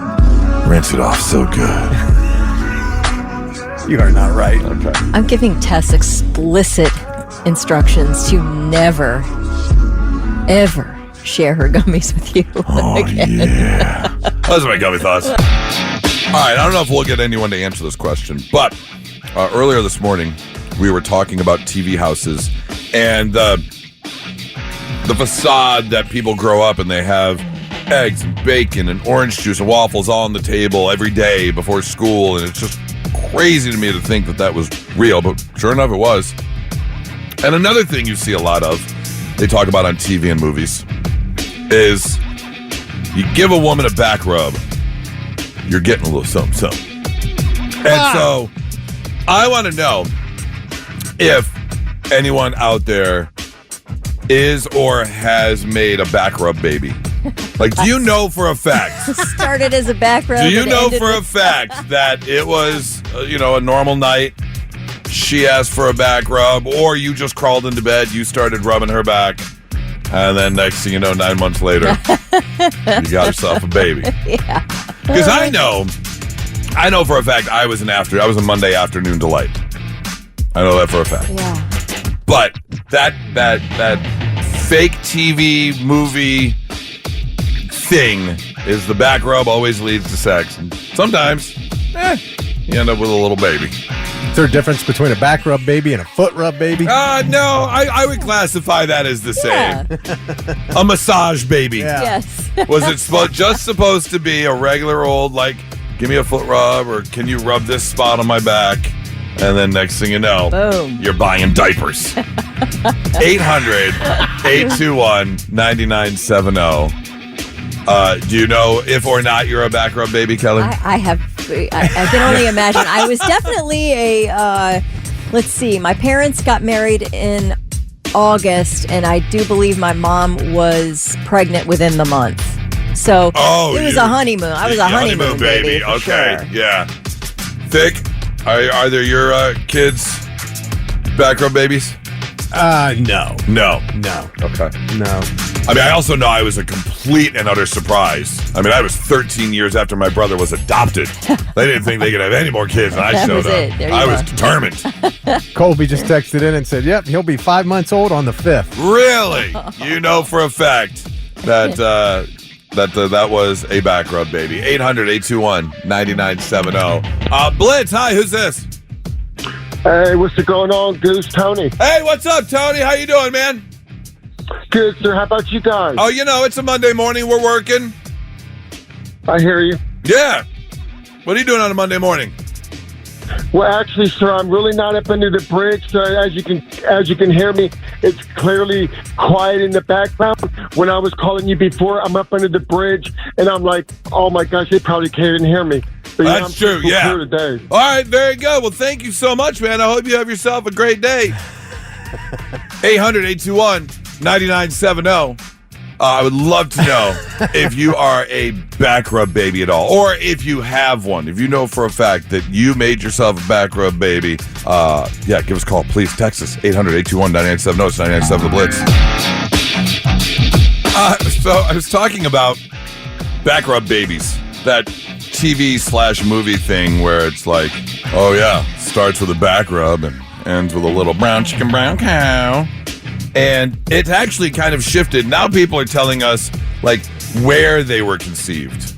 S2: Rinse it off so good.
S4: You are not right.
S2: Okay.
S3: I'm giving Tess explicit instructions to never, ever share her gummies with you again.
S2: Yeah. Those are my gummy thoughts. All right, I don't know if we'll get anyone to answer this question, but earlier this morning, we were talking about TV houses and the facade that people grow up and they have eggs and bacon and orange juice and waffles all on the table every day before school, and it's just crazy to me to think that that was real, but sure enough it was. And another thing you see a lot of, they talk about on TV and movies, is you give a woman a back rub, you're getting a little something, something. And so I want to know if anyone out there is or has made a back rub baby. Like, do you know for a fact?
S3: Started as a back rub.
S2: Do you
S3: and
S2: know
S3: ended
S2: for a
S3: with-
S2: fact that it was, a normal night? She asked for a back rub, or you just crawled into bed, you started rubbing her back, and then next thing you know, 9 months later, you got yourself a baby.
S3: Yeah.
S2: Because I know for a fact I was a Monday afternoon delight. I know that for a fact.
S3: Yeah.
S2: But that fake TV movie thing is the back rub always leads to sex. And sometimes, you end up with a little baby.
S4: Is there a difference between a back rub baby and a foot rub baby?
S2: No, I would classify that as the same. A massage baby.
S4: Yeah.
S3: Yes.
S2: Was it just supposed to be a regular old, like, give me a foot rub, or can you rub this spot on my back? And then next thing you know,
S3: Boom.
S2: You're buying diapers. 800-821-9970. Do you know if or not you're a back rub baby, Kelly?
S3: I can only imagine. I was definitely let's see, my parents got married in August, and I do believe my mom was pregnant within the month. So it was a honeymoon. I was a honeymoon baby. For
S2: Okay,
S3: sure.
S2: yeah. Thick, are there your kids' back rub babies?
S4: No.
S2: No.
S4: No.
S2: Okay.
S4: No.
S2: I mean, I also know I was a complete and utter surprise. I mean, I was 13 years after my brother was adopted. They didn't think they could have any more kids, and I
S3: That
S2: showed
S3: was
S2: up.
S3: it. There you
S2: I
S3: go.
S2: was determined.
S4: Colby just texted in and said, yep, he'll be 5 months old on the 5th.
S2: Really? You know for a fact that that was a Backrub baby. 800-821-9970. Blitz, hi, who's this?
S1: Hey, what's going on, Goose? Tony.
S2: Hey, what's up, Tony? How you doing, man?
S1: Good, sir. How about you guys?
S2: Oh, you know, it's a Monday morning. We're working.
S1: I hear you.
S2: Yeah. What are you doing on a Monday morning?
S1: Well, actually, sir, I'm really not up under the bridge. So as you can hear me, it's clearly quiet in the background. When I was calling you before, I'm up under the bridge, and I'm like, oh my gosh, they probably can't even hear me. But
S2: That's
S1: I'm
S2: true,
S1: crystal
S2: yeah.
S1: clear today.
S2: All right, very good. Well, thank you so much, man. I hope you have yourself a great day. 800-821-9970. I would love to know if you are a Backrub baby at all, or if you have one. If you know for a fact that you made yourself a Backrub baby, yeah, give us a call, please. Text us, 800-821-9970. It's 99.7 The Blitz. So I was talking about Backrub babies, that TV/movie thing where it's like, oh yeah, starts with a Backrub and ends with a little brown chicken, brown cow. And it's actually kind of shifted. Now people are telling us, like, where they were conceived.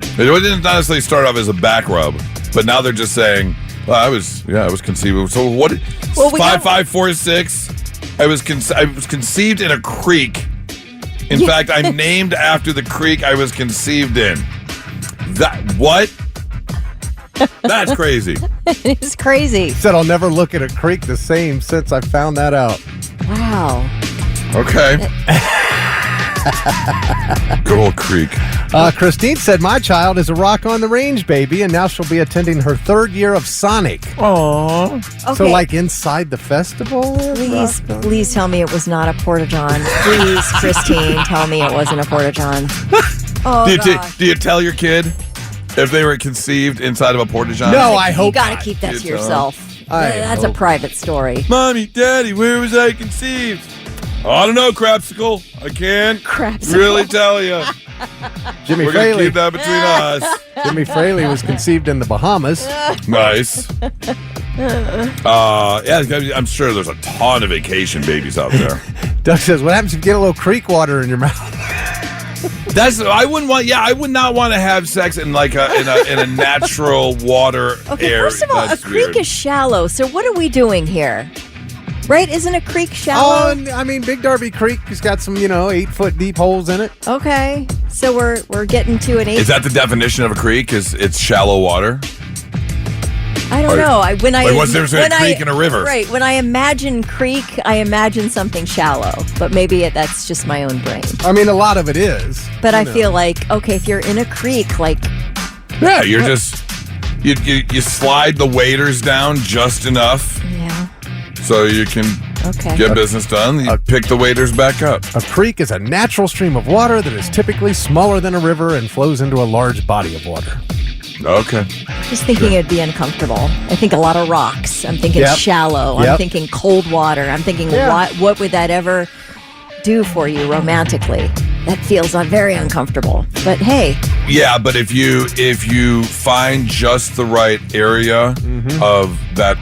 S2: It didn't necessarily start off as a Backrub, but now they're just saying, well, I was conceived. So what?
S3: Well,
S2: 5546. I was conceived in a creek. In fact, I'm named after the creek I was conceived in. What? That's crazy.
S3: It's crazy.
S4: Said I'll never look at a creek the same since I found that out.
S3: Wow.
S2: Okay. Good old creek.
S4: Christine said, my child is a Rock on the Range baby, and now she'll be attending her 3rd year of Sonic.
S2: Aww.
S3: Okay.
S4: So, like, inside the festival?
S3: Please tell me it was not a Porta-John. Please, Christine, tell me it wasn't a Porta-John. Oh, gosh.
S2: Do you tell your kid if they were conceived inside of a Porta-John?
S4: No, I hope
S3: you got to
S4: not.
S3: keep that
S2: You
S3: to
S2: tell
S3: yourself. That's a
S4: hope.
S3: private story.
S2: Mommy, Daddy, where was I conceived? I don't know, Crapsicle. I can't
S3: Crapsicle.
S2: really tell you.
S4: Jimmy
S2: We're going to
S4: Fraley.
S2: keep that between us.
S4: Jimmy Fraley was conceived in the Bahamas.
S2: Nice. Yeah, I'm sure there's a ton of vacation babies out there.
S4: Doug says, what happens if you get a little creek water in your mouth?
S2: I would not want to have sex in like in a natural water
S3: Okay,
S2: area.
S3: first of all,
S2: That's
S3: a creek
S2: weird.
S3: is shallow, so what are we doing here? Right? Isn't a creek shallow?
S4: Oh, I mean, Big Darby Creek has got some, 8-foot deep holes in it.
S3: Okay, so we're getting to an 8.
S2: Is that the definition of a creek? Is it's shallow water?
S3: I don't know. What's
S2: the difference between a creek and a river?
S3: Right. When I imagine creek, I imagine something shallow, but maybe that's just my own brain.
S4: I mean, a lot of it is.
S3: But I feel like, okay, if you're in a creek, like,
S2: Yeah, you're just you slide the waders down just enough
S3: yeah,
S2: so you can
S3: okay.
S2: get business done. You pick the waders back up.
S4: A creek is a natural stream of water that is typically smaller than a river and flows into a large body of water.
S2: Okay.
S3: Just thinking it'd be uncomfortable. I think a lot of rocks. I'm thinking
S4: Yep.
S3: shallow.
S4: Yep.
S3: I'm thinking cold water. I'm thinking,
S4: Yeah.
S3: what would that ever do for you romantically? That feels very uncomfortable. But hey,
S2: Yeah, but if you find just the right area of that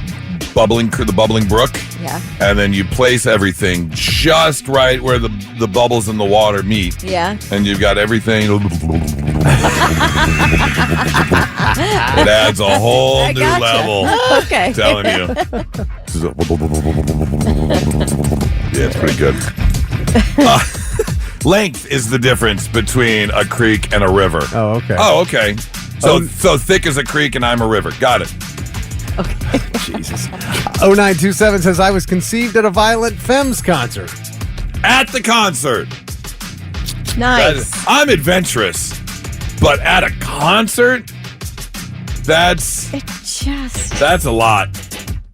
S2: the bubbling brook,
S3: yeah,
S2: and then you place everything just right where the bubbles in the water meet,
S3: yeah.
S2: and you've got everything. It adds a whole
S3: I
S2: new
S3: gotcha.
S2: level.
S3: Okay.
S2: I'm telling you. Yeah, it's pretty good. Length is the difference between a creek and a river.
S4: Oh, okay.
S2: Oh, okay. So thick as a creek and I'm a river. Got it.
S4: Jesus. 0927 says, I was conceived at a Violent Femmes concert.
S2: At the concert.
S3: Nice.
S2: I'm adventurous, but at a concert, that's a lot.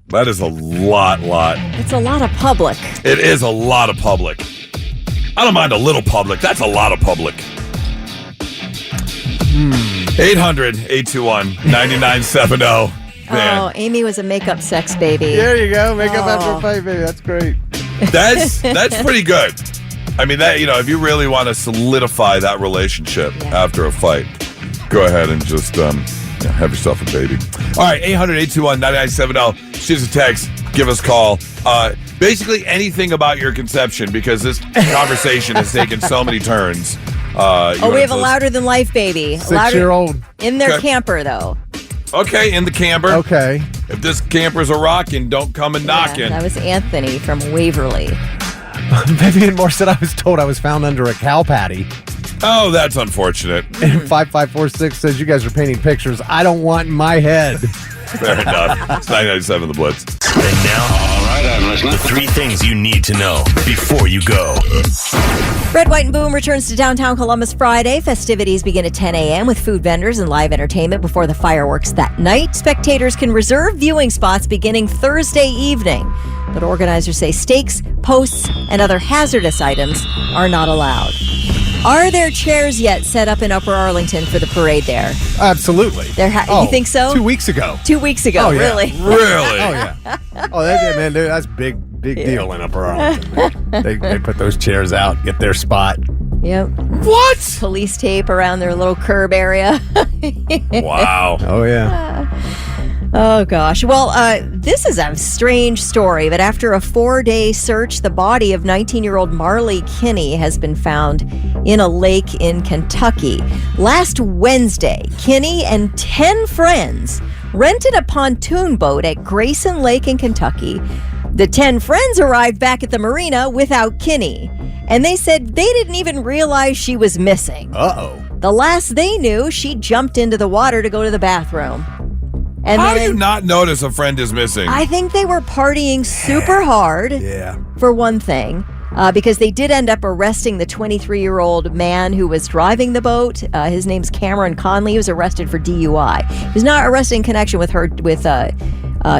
S2: That is a lot.
S3: It's a lot of public.
S2: It is a lot of public. I don't mind a little public. That's a lot of public. 800-821-9970. Man.
S3: Oh, Amy was a makeup sex baby.
S4: There you go. Makeup after
S3: Oh.
S4: a fight, baby. That's great.
S2: That's pretty good. I mean, that if you really want to solidify that relationship after a fight, go ahead and just have yourself a baby. All right, 800-821-9970. Shoot us a text. Give us a call. Basically anything about your conception, because this conversation has taken so many turns.
S3: We have a louder than life baby.
S4: 6-year-old.
S3: In their camper, though.
S2: Okay, in the camper.
S4: Okay.
S2: If this camper's a rockin', don't come and knockin'.
S3: That was Anthony from Waverly.
S4: Vivian Moore said I was told I was found under a cow patty.
S2: Oh, that's unfortunate.
S4: And 5546 says you guys are painting pictures I don't want in my head.
S2: Fair enough. It's 997 The Blitz.
S5: And now, all right, I'm listening. The 3 things you need to know before you go.
S3: Red, White, and Boom returns to downtown Columbus Friday. Festivities begin at 10 a.m. with food vendors and live entertainment before the fireworks that night. Spectators can reserve viewing spots beginning Thursday evening. But organizers say stakes, posts, and other hazardous items are not allowed. Are there chairs yet set up in Upper Arlington for the parade there?
S4: Absolutely.
S3: You think so?
S4: 2 weeks ago.
S3: 2 weeks ago, really?
S2: Really?
S4: Oh, yeah. That's big deal in Upper Arlington. They put those chairs out, get their spot.
S3: Yep.
S2: What?
S3: Police tape around their little curb area.
S2: Wow.
S4: Oh, yeah.
S3: Oh, gosh. Well, this is a strange story, but after a 4-day search, the body of 19-year-old Marley Kinney has been found in a lake in Kentucky. Last Wednesday, Kinney and 10 friends rented a pontoon boat at Grayson Lake in Kentucky. The 10 friends arrived back at the marina without Kinney, and they said they didn't even realize she was missing.
S4: Uh-oh.
S3: The last they knew, she jumped into the water to go to the bathroom. And
S2: how do you not notice a friend is missing?
S3: I think they were partying super hard, for one thing, because they did end up arresting the 23-year-old man who was driving the boat. His name's Cameron Conley. He was arrested for DUI. He was not arrested in connection with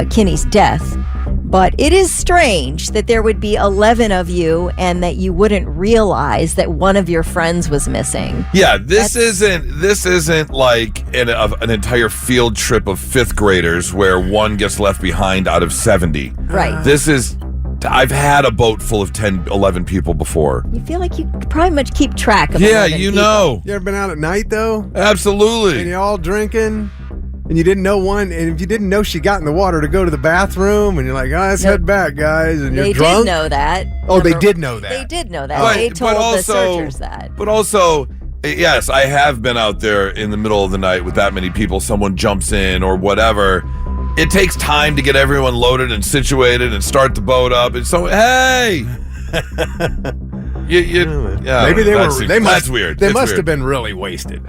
S3: Kinney's death. But it is strange that there would be 11 of you and that you wouldn't realize that one of your friends was missing.
S2: Yeah, this isn't like an entire field trip of 5th graders where one gets left behind out of 70.
S3: Right.
S2: I've had a boat full of 10, 11 people before.
S3: You feel like you pretty much keep track of
S2: 11
S3: people.
S2: know.
S4: You ever been out at night, though?
S2: Absolutely.
S4: And you're all drinking? And you didn't know one, and if you didn't know she got in the water to go to the bathroom, and you're like, let's head back, guys, and you're drunk.
S3: They did know that.
S4: Oh, they did know that.
S3: They did know that.
S2: But,
S3: they told the searchers that.
S2: But also, yes, I have been out there in the middle of the night with that many people. Someone jumps in or whatever. It takes time to get everyone loaded and situated and start the boat up. And so, hey!
S4: Maybe
S2: that's weird.
S4: They must have been really wasted.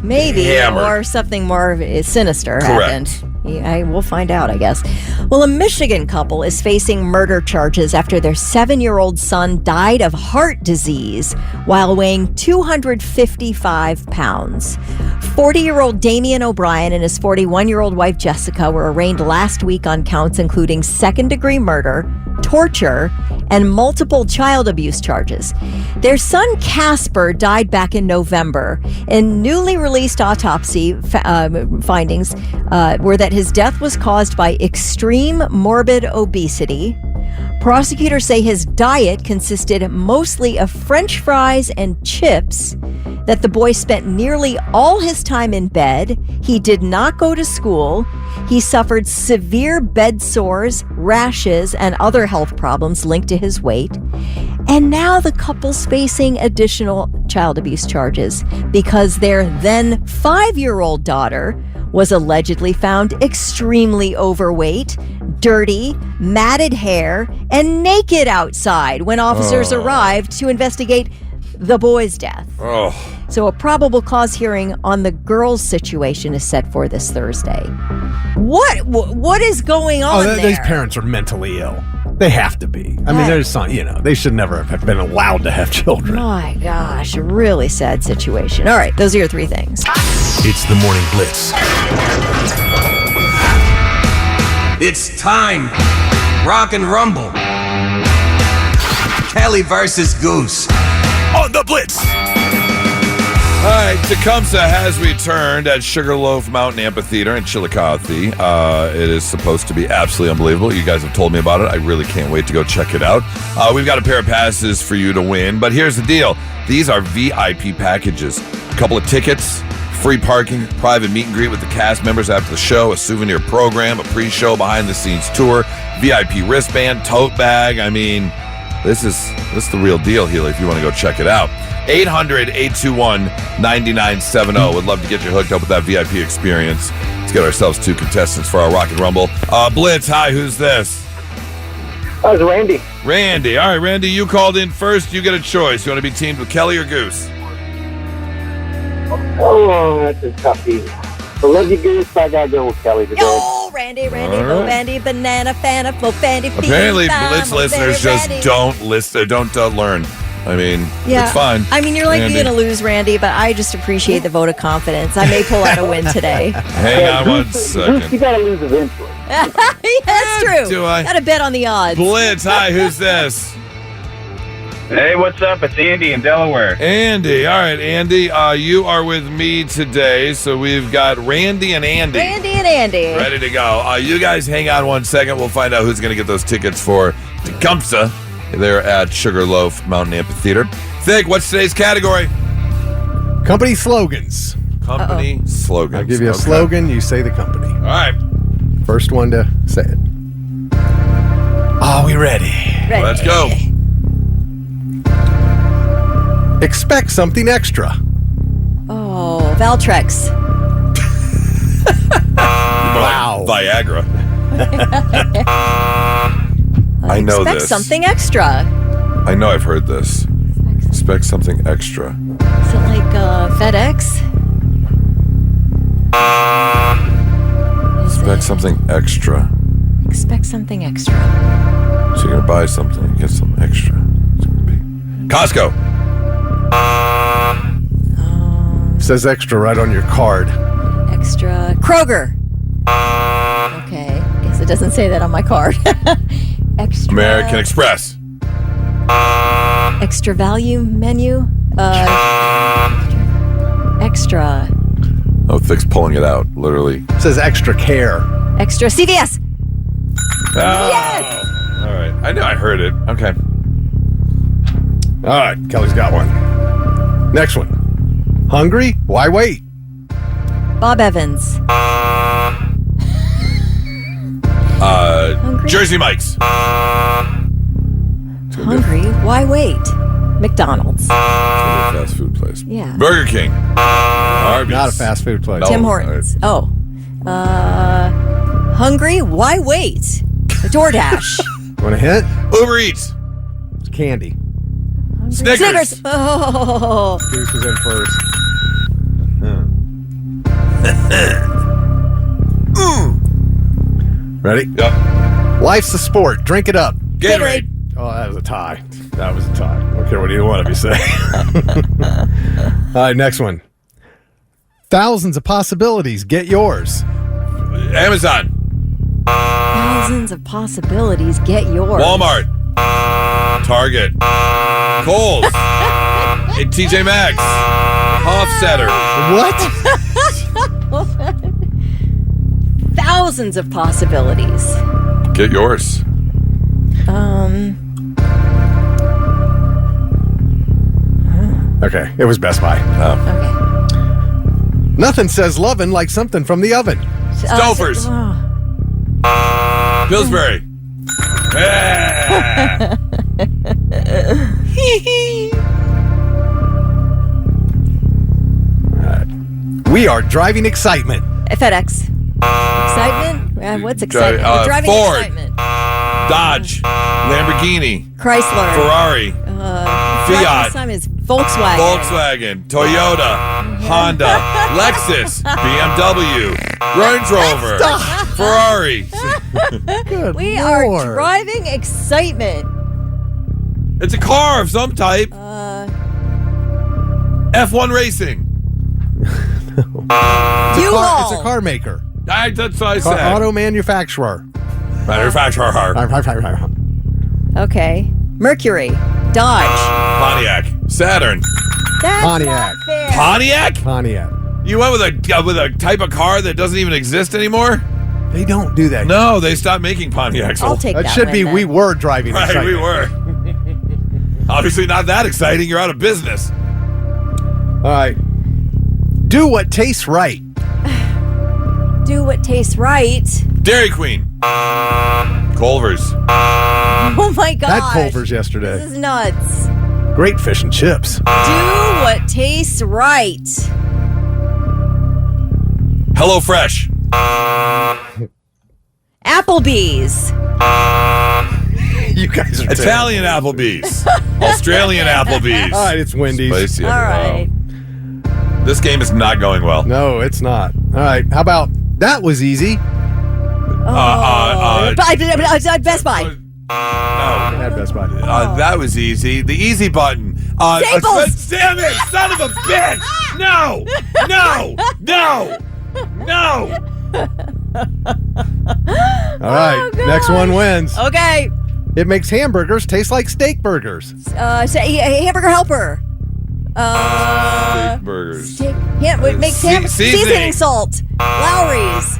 S3: Maybe,
S2: hammered.
S3: or something more sinister
S2: Correct.
S3: happened. We'll find out, I guess. Well, a Michigan couple is facing murder charges after their 7-year-old son died of heart disease while weighing 255 pounds. 40-year-old Damian O'Brien and his 41-year-old wife Jessica were arraigned last week on counts including second-degree murder, torture, and multiple child abuse charges. Their son Casper died back in November, and newly released autopsy findings were that his death was caused by extreme morbid obesity. Prosecutors say his diet consisted mostly of French fries and chips, that the boy spent nearly all his time in bed. He did not go to school. He suffered severe bed sores, rashes, and other health problems linked to his weight. And now the couple's facing additional child abuse charges because their then 5-year-old daughter was allegedly found extremely overweight, dirty, matted hair, and naked outside when officers arrived to investigate the boy's death. So a probable cause hearing on the girl's situation is set for this Thursday. What is going on there?
S4: These parents are mentally ill. They have to be. I mean, there's some, they should never have been allowed to have children.
S3: My gosh, a really sad situation. All right, those are your 3 things.
S5: It's the Morning Blitz.
S8: It's time. Rock and rumble. Kelly versus Goose.
S5: On the Blitz.
S2: All right, Tecumseh has returned at Sugarloaf Mountain Amphitheater in Chillicothe. It is supposed to be absolutely unbelievable. You guys have told me about it. I really can't wait to go check it out. We've got a pair of passes for you to win, but here's the deal. These are VIP packages. A couple of tickets, free parking, private meet and greet with the cast members after the show, a souvenir program, a pre-show behind-the-scenes tour, VIP wristband, tote bag. I mean, this is the real deal, Healy, if you want to go check it out. 800-821-9970. Would love to get you hooked up with that VIP experience. Let's get ourselves 2 contestants for our Rock and Rumble. Blitz, hi, who's this?
S9: It's Randy.
S2: Randy. All right, Randy, you called in first. You get a choice. You want to be teamed with Kelly or Goose?
S9: Oh, that's a toughie. I love you, Goose. I gotta go with Kelly today.
S3: Oh, Randy, Randy, banana, fan of Bandy.
S2: Apparently, Blitz listeners just don't listen, don't learn. I mean, it's fine.
S3: I mean, you're
S2: Randy.
S3: going to lose, Randy, but I just appreciate the vote of confidence. I may pull out a win today.
S2: Hang on one second.
S9: You gotta lose eventually.
S3: That's true.
S2: Do I?
S3: Got to bet on the odds.
S2: Blitz, hi, who's this?
S10: Hey, what's up? It's Andy in Delaware.
S2: Andy. All right, Andy, you are with me today, so we've got Randy and Andy.
S3: Randy and Andy.
S2: Ready to go. You guys hang on one second. We'll find out who's going to get those tickets for Tecumseh. They're at Sugarloaf Mountain Amphitheater. Thick, what's today's category?
S4: Company slogans.
S2: Company slogans.
S4: I'll give you a slogan, you say the company.
S2: All right.
S4: First one to say it. Are we ready?
S3: Ready.
S2: Let's go.
S4: Expect something extra.
S3: Oh, Valtrex.
S4: Wow.
S2: Viagra. I know
S3: Expect
S2: this.
S3: something extra.
S2: I know I've heard this. Expect something extra.
S3: Is it like FedEx?
S2: Expect something extra.
S3: Expect something extra.
S2: So you're going to buy something and get some extra. It's going to be Costco.
S4: Says extra right on your card.
S3: Extra. Kroger. Okay. Guess it doesn't say that on my card. Extra.
S2: American Express.
S3: Extra value menu. Extra.
S2: Oh, Thick's pulling it out, literally.
S4: Says extra care.
S3: Extra. CVS.
S2: Oh.
S3: Yes!
S2: All right. I know I heard it. Okay.
S4: All right, Kelly's got one. Next one. Hungry? Why wait?
S3: Bob Evans. Hungry?
S2: Jersey Mike's.
S3: Hungry? Why wait? McDonald's.
S2: Fast food place.
S3: Yeah.
S2: Burger King. Arby's.
S4: Not a fast food place.
S2: No.
S3: Tim Hortons. Oh. Hungry? Why wait? DoorDash.
S4: Want a hint?
S2: Uber Eats.
S4: It's candy.
S2: Snickers.
S3: Oh.
S4: Goose was in first. Ready?
S2: Yep.
S4: Life's a sport. Drink it up.
S2: Gatorade.
S4: Oh, that was a tie. That was a tie. I don't care what either one of you say. All right, next one. Thousands of possibilities. Get yours.
S2: Amazon.
S3: Thousands of possibilities. Get yours.
S2: Walmart. Target. Kohl's. TJ Maxx. Hofstetter.
S4: What?
S3: Thousands of possibilities.
S2: Get yours.
S4: Okay, it was Best Buy.
S3: Okay.
S4: Nothing says lovin' like something from the oven.
S2: Stouffer's. Pillsbury. Yeah.
S4: We are driving excitement.
S3: FedEx. Excitement? What's excitement? We're driving
S2: Ford.
S3: excitement.
S2: Dodge. Lamborghini.
S3: Chrysler.
S2: Ferrari. Fiat.
S3: Time is Volkswagen.
S2: Volkswagen, Toyota, Honda, Lexus, BMW, Range Rover, Ferrari.
S4: Good
S3: We
S4: Lord.
S3: are driving excitement.
S2: It's a car of some type. F1 Racing.
S3: U-Haul.
S4: It's a car maker.
S2: That's what I
S4: Car
S2: said.
S4: auto manufacturer.
S2: Manufacturer.
S3: Okay. Mercury. Dodge.
S2: Pontiac. Saturn.
S3: That's
S4: Pontiac.
S3: not fair.
S2: Pontiac?
S4: Pontiac.
S2: You went with a type of car that doesn't even exist anymore?
S4: They don't do that.
S2: No, they stopped making Pontiacs.
S3: I'll take that.
S4: That should
S3: win,
S4: be
S3: then.
S4: we were driving.
S2: Right,
S4: excitement.
S2: we were. Obviously not that exciting. You're out of business.
S4: All right. Do what tastes right.
S3: Do what tastes right.
S2: Dairy Queen. Culver's.
S3: Oh my God.
S4: Had Culver's yesterday.
S3: This is nuts.
S4: Great fish and chips.
S3: Do what tastes right.
S2: HelloFresh.
S3: Applebee's.
S4: You guys are
S2: Italian Applebee's. Australian Applebee's.
S4: All right, it's Wendy's.
S2: Place you
S3: All
S2: ever
S3: right.
S2: know. This game is not going well.
S4: No, it's not. All right. How about that was easy?
S3: Best Buy.
S2: No.
S4: Had Best Buy.
S2: That was easy. The easy button.
S3: Staples.
S2: Damn it, son of a bitch! No! No! No! No!
S4: All right.
S3: God.
S4: Next one wins.
S3: Okay.
S4: It makes hamburgers taste like steak burgers.
S3: Say Hamburger Helper.
S2: Steak burgers.
S3: It makes
S2: Seasoning.
S3: seasoning salt. Lowry's.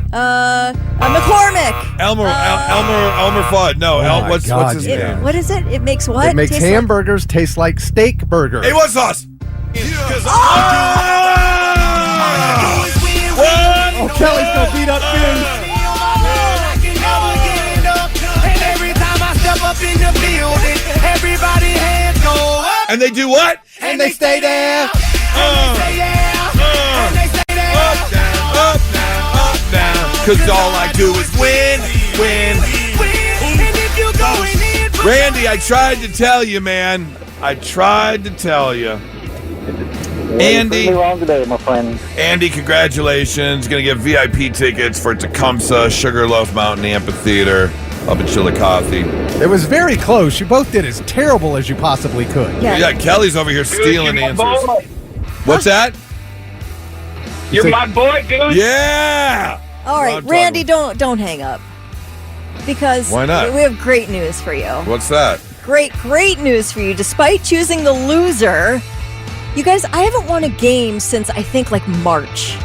S3: McCormick.
S2: Elmer Fudd. No,
S4: my
S2: what's
S4: God,
S2: his
S4: yeah.
S2: name?
S3: What is it? It makes what?
S4: It makes
S3: Taste
S4: hamburgers taste like steak burgers.
S2: Hey, what sauce?
S4: Oh, Kelly's gonna beat up Finn.
S2: And they do what?
S4: And they stay there.
S2: Up, down. Cause all I do is win. Randy, I tried to tell you, man. I tried to tell you. Andy,
S9: wrong today, my friend.
S2: Andy, congratulations. Going to get VIP tickets for Tecumseh, Sugarloaf Mountain Amphitheater up in Chillicothe.
S4: It was very close. You both did as terrible as you possibly could.
S2: Yeah, Kelly's over here stealing answers. What's that?
S10: You're my boy, dude.
S2: Yeah.
S3: All right, Randy, don't hang up. Because
S2: Why not?
S3: we have great news for you.
S2: What's that?
S3: Great news for you. Despite choosing the loser, you guys, I haven't won a game since I think like March.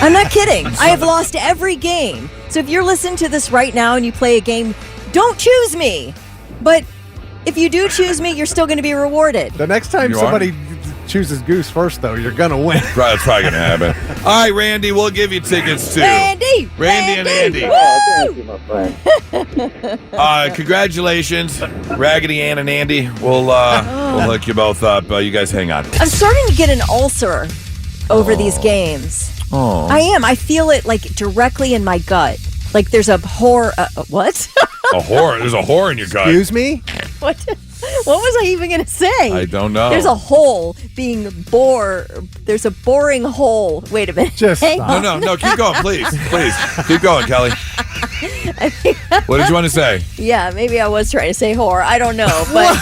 S3: I'm not kidding. I have lost every game. So if you're listening to this right now and you play a game, don't choose me. But if you do choose me, you're still going to be rewarded.
S4: The next time
S2: You
S4: somebody chooses Goose first, though, you're gonna win.
S2: That's probably going to happen. All right, Randy, we'll give you tickets too.
S3: Randy
S2: and Andy.
S9: Thank you, my friend.
S2: Congratulations, Raggedy Ann and Andy. We'll hook you both up. You guys hang on.
S3: I'm starting to get an ulcer over these games.
S2: Oh.
S3: I am. I feel it like directly in my gut. Like there's a whore. What?
S2: A whore. There's a whore in your gut.
S4: Excuse me?
S3: What? What was I even going to say?
S2: I don't know.
S3: There's a hole being There's a boring hole. Wait a minute.
S4: Just
S3: Hang
S4: stop.
S3: on.
S2: No, keep going, please. Keep going, Kelly. What did you want to say?
S3: Yeah, maybe I was trying to say whore. I don't know, but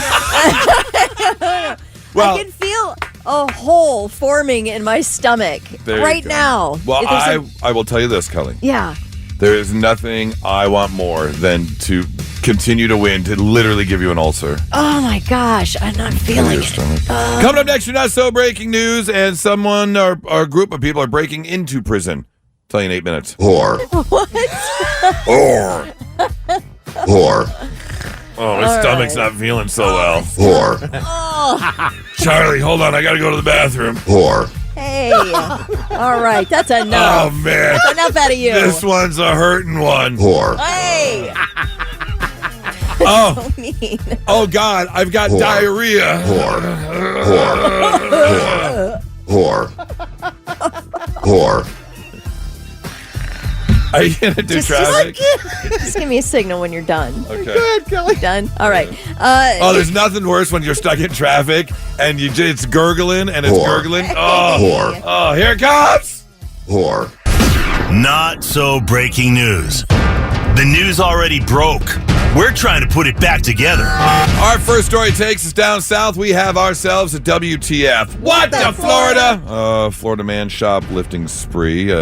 S2: Well,
S3: I can feel a hole forming in my stomach
S2: There you
S3: right
S2: go.
S3: now.
S2: Well,
S3: There's
S2: I will tell you this, Kelly.
S3: yeah.
S2: There is nothing I want more than to continue to win, to literally give you an ulcer.
S3: Oh my gosh, I'm not feeling
S2: Your
S3: it.
S2: stomach. Coming up next, you're not so breaking news, and someone or a group of people are breaking into prison. Tell you in 8 minutes. Whore.
S3: What?
S2: Whore. Whore. Oh, my stomach's not feeling so well. Whore.
S3: Oh,
S2: Charlie, hold on. I got to go to the bathroom. Whore.
S3: hey. All right, that's enough.
S2: Oh, man.
S3: That's enough out of you.
S2: This one's a hurting one. Whore.
S3: Hey.
S2: Oh.
S3: So mean.
S2: Oh, God. I've got diarrhea. Whore. Are you going to do traffic?
S3: Just give me a signal when you're done.
S2: Okay.
S4: Good, Kelly.
S3: Done? All right.
S2: Oh, there's nothing worse when you're stuck in traffic and it's gurgling and it's gurgling. Oh, oh, here it comes. Whore.
S5: Not so breaking news. The news already broke. We're trying to put it back together.
S2: Our first story takes us down south. We have ourselves a WTF. What the Florida? Florida man shoplifting spree.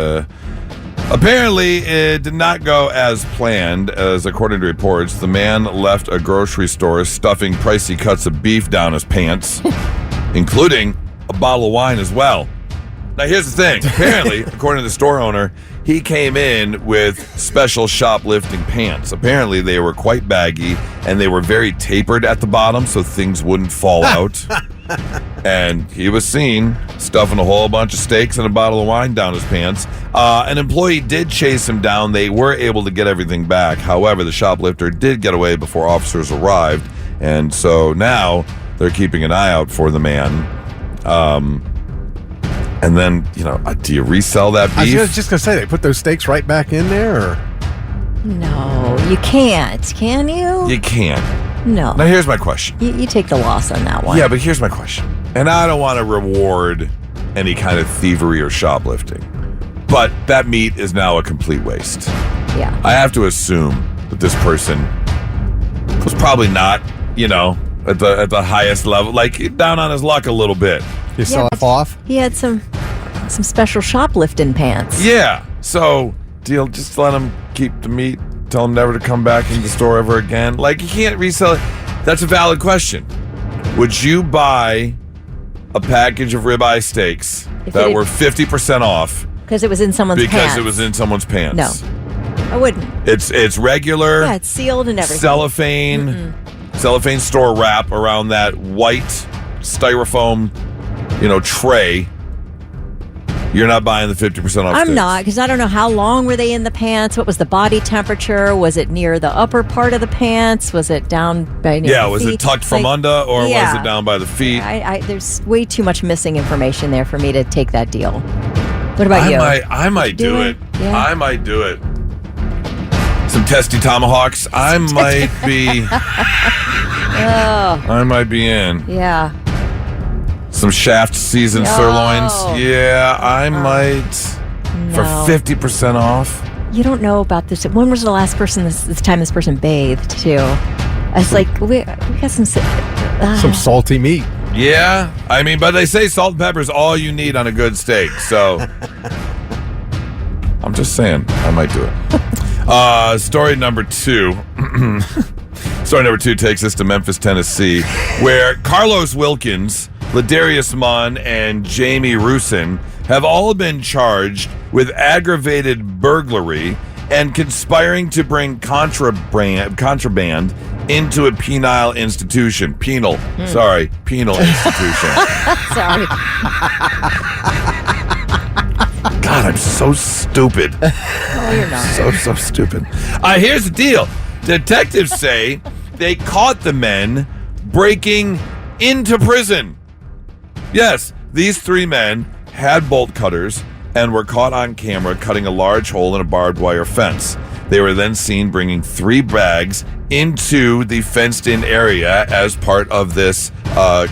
S2: Apparently, it did not go as planned, as according to reports, the man left a grocery store stuffing pricey cuts of beef down his pants, including a bottle of wine as well. Now, here's the thing. Apparently, according to the store owner, he came in with special shoplifting pants. Apparently, they were quite baggy, and they were very tapered at the bottom so things wouldn't fall out. And he was seen stuffing a whole bunch of steaks and a bottle of wine down his pants. An employee did chase him down. They were able to get everything back. However, the shoplifter did get away before officers arrived. And so now they're keeping an eye out for the man. And then, do you resell that beef?
S4: I was just going to say, they put those steaks right back in there? Or?
S3: No, you can't. Can you?
S2: You can't.
S3: No.
S2: Now, here's my question.
S3: You take the loss on that one.
S2: Yeah, but here's my question. And I don't want to reward any kind of thievery or shoplifting. But that meat is now a complete waste.
S3: Yeah.
S2: I have to assume that this person was probably not, at the highest level, like down on his luck a little bit.
S4: You sell it off?
S3: He had some special shoplifting pants.
S2: Yeah. So, just let him keep the meat. Tell him never to come back in the store ever again. Like, you can't resell it. That's a valid question. Would you buy a package of ribeye steaks that were 50% off
S3: because it was in someone's pants?
S2: Because it was in someone's pants.
S3: No, I wouldn't.
S2: It's regular.
S3: Yeah, it's sealed and everything.
S2: Cellophane store wrap around that white styrofoam, tray. You're not buying the 50% off.
S3: I'm
S2: steaks.
S3: not, because I don't know how long were they in the pants. What was the body temperature? Was it near the upper part of the pants? Was it down by near the
S2: was
S3: feet?
S2: it tucked from under, or was it down by the feet?
S3: There's way too much missing information there for me to take that deal. What about you?
S2: I might do it.
S3: Yeah.
S2: I might do it. Some testy tomahawks. I might be. I might be in.
S3: Yeah.
S2: Some Shaft seasoned sirloins. Yeah, I might. For 50% off.
S3: You don't know about this. When was the last person this time this person bathed too? I was like, we got some
S4: salty meat.
S2: Yeah, but they say salt and pepper is all you need on a good steak. So I'm just saying, I might do it. Story number 2. Story number 2 takes us to Memphis, Tennessee, where Carlos Wilkins, Ladarius Munn, and Jamie Rusin have all been charged with aggravated burglary and conspiring to bring contraband into a penile institution. Penal institution.
S3: Sorry.
S2: God, I'm so stupid.
S3: No, you're not.
S2: So stupid. Here's the deal. Detectives say they caught the men breaking into prison. Yes, these 3 men had bolt cutters and were caught on camera cutting a large hole in a barbed wire fence. They were then seen bringing 3 bags into the fenced-in area as part of this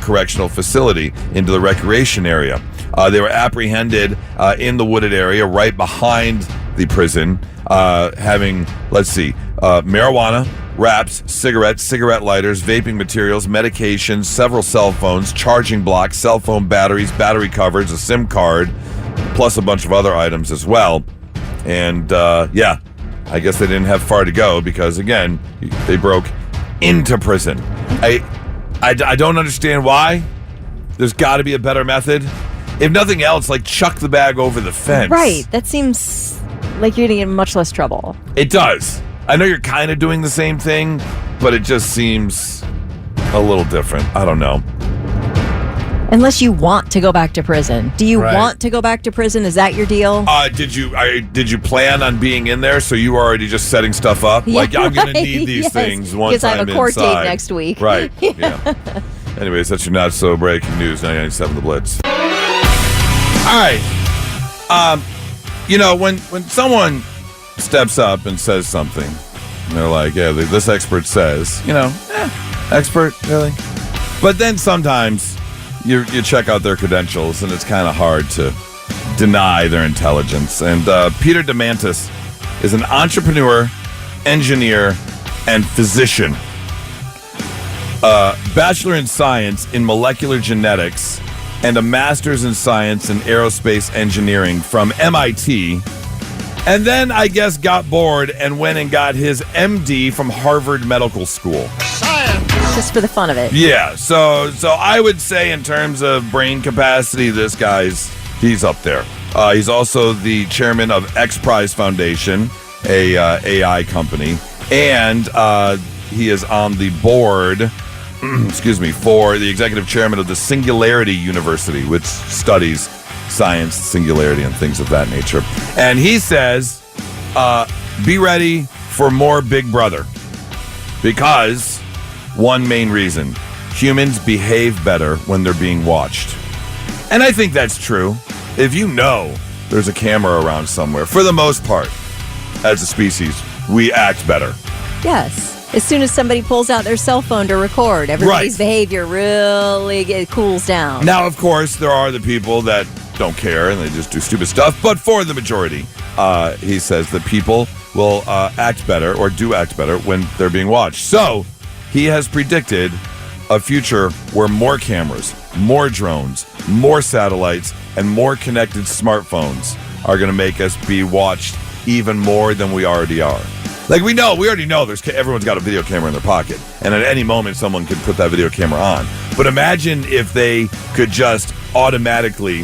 S2: correctional facility into the recreation area. They were apprehended in the wooded area right behind the prison, having, marijuana, wraps, cigarettes, cigarette lighters, vaping materials, medications, several cell phones, charging blocks, cell phone batteries, battery covers, a SIM card, plus a bunch of other items as well. And, I guess they didn't have far to go because, again, they broke into prison. I don't understand why. There's got to be a better method. If nothing else, chuck the bag over the fence.
S3: Right. That seems like you're going to get in much less trouble.
S2: It does. I know you're kind of doing the same thing, but it just seems a little different. I don't know.
S3: Unless you want to go back to prison. Do you want to go back to prison? Is that your deal?
S2: Did you plan on being in there? So you were already just setting stuff up?
S3: Yeah,
S2: I'm going to need these things once I'm inside.
S3: Because I have a court date next week.
S2: Right. Yeah. Anyways, that's your not so breaking news. 99.7 The Blitz. All right. When someone steps up and says something, and they're like, yeah, this expert says, expert, really? But then sometimes you check out their credentials, and it's kind of hard to deny their intelligence. And Peter DeMantis is an entrepreneur, engineer, and physician. Bachelor in Science in Molecular Genetics and a Master's in Science in Aerospace Engineering from MIT. And then, I guess, got bored and went and got his MD from Harvard Medical School.
S11: Science!
S3: Just for the fun of it.
S2: Yeah, so I would say in terms of brain capacity, this he's up there. He's also the chairman of X Prize Foundation, a AI company, and he is on the board, for the executive chairman of the Singularity University, which studies science, singularity, and things of that nature. And he says, be ready for more Big Brother, because one main reason, humans behave better when they're being watched. And I think that's true. If you know there's a camera around somewhere, for the most part, as a species, we act better.
S3: Yes. As soon as somebody pulls out their cell phone to record, everybody's behavior really cools down.
S2: Now, of course, there are the people that don't care and they just do stupid stuff. But for the majority, he says that people will act better or do act better when they're being watched. So he has predicted a future where more cameras, more drones, more satellites, and more connected smartphones are going to make us be watched even more than we already are. Like we already know everyone's got a video camera in their pocket, and at any moment someone could put that video camera on. But imagine if they could just automatically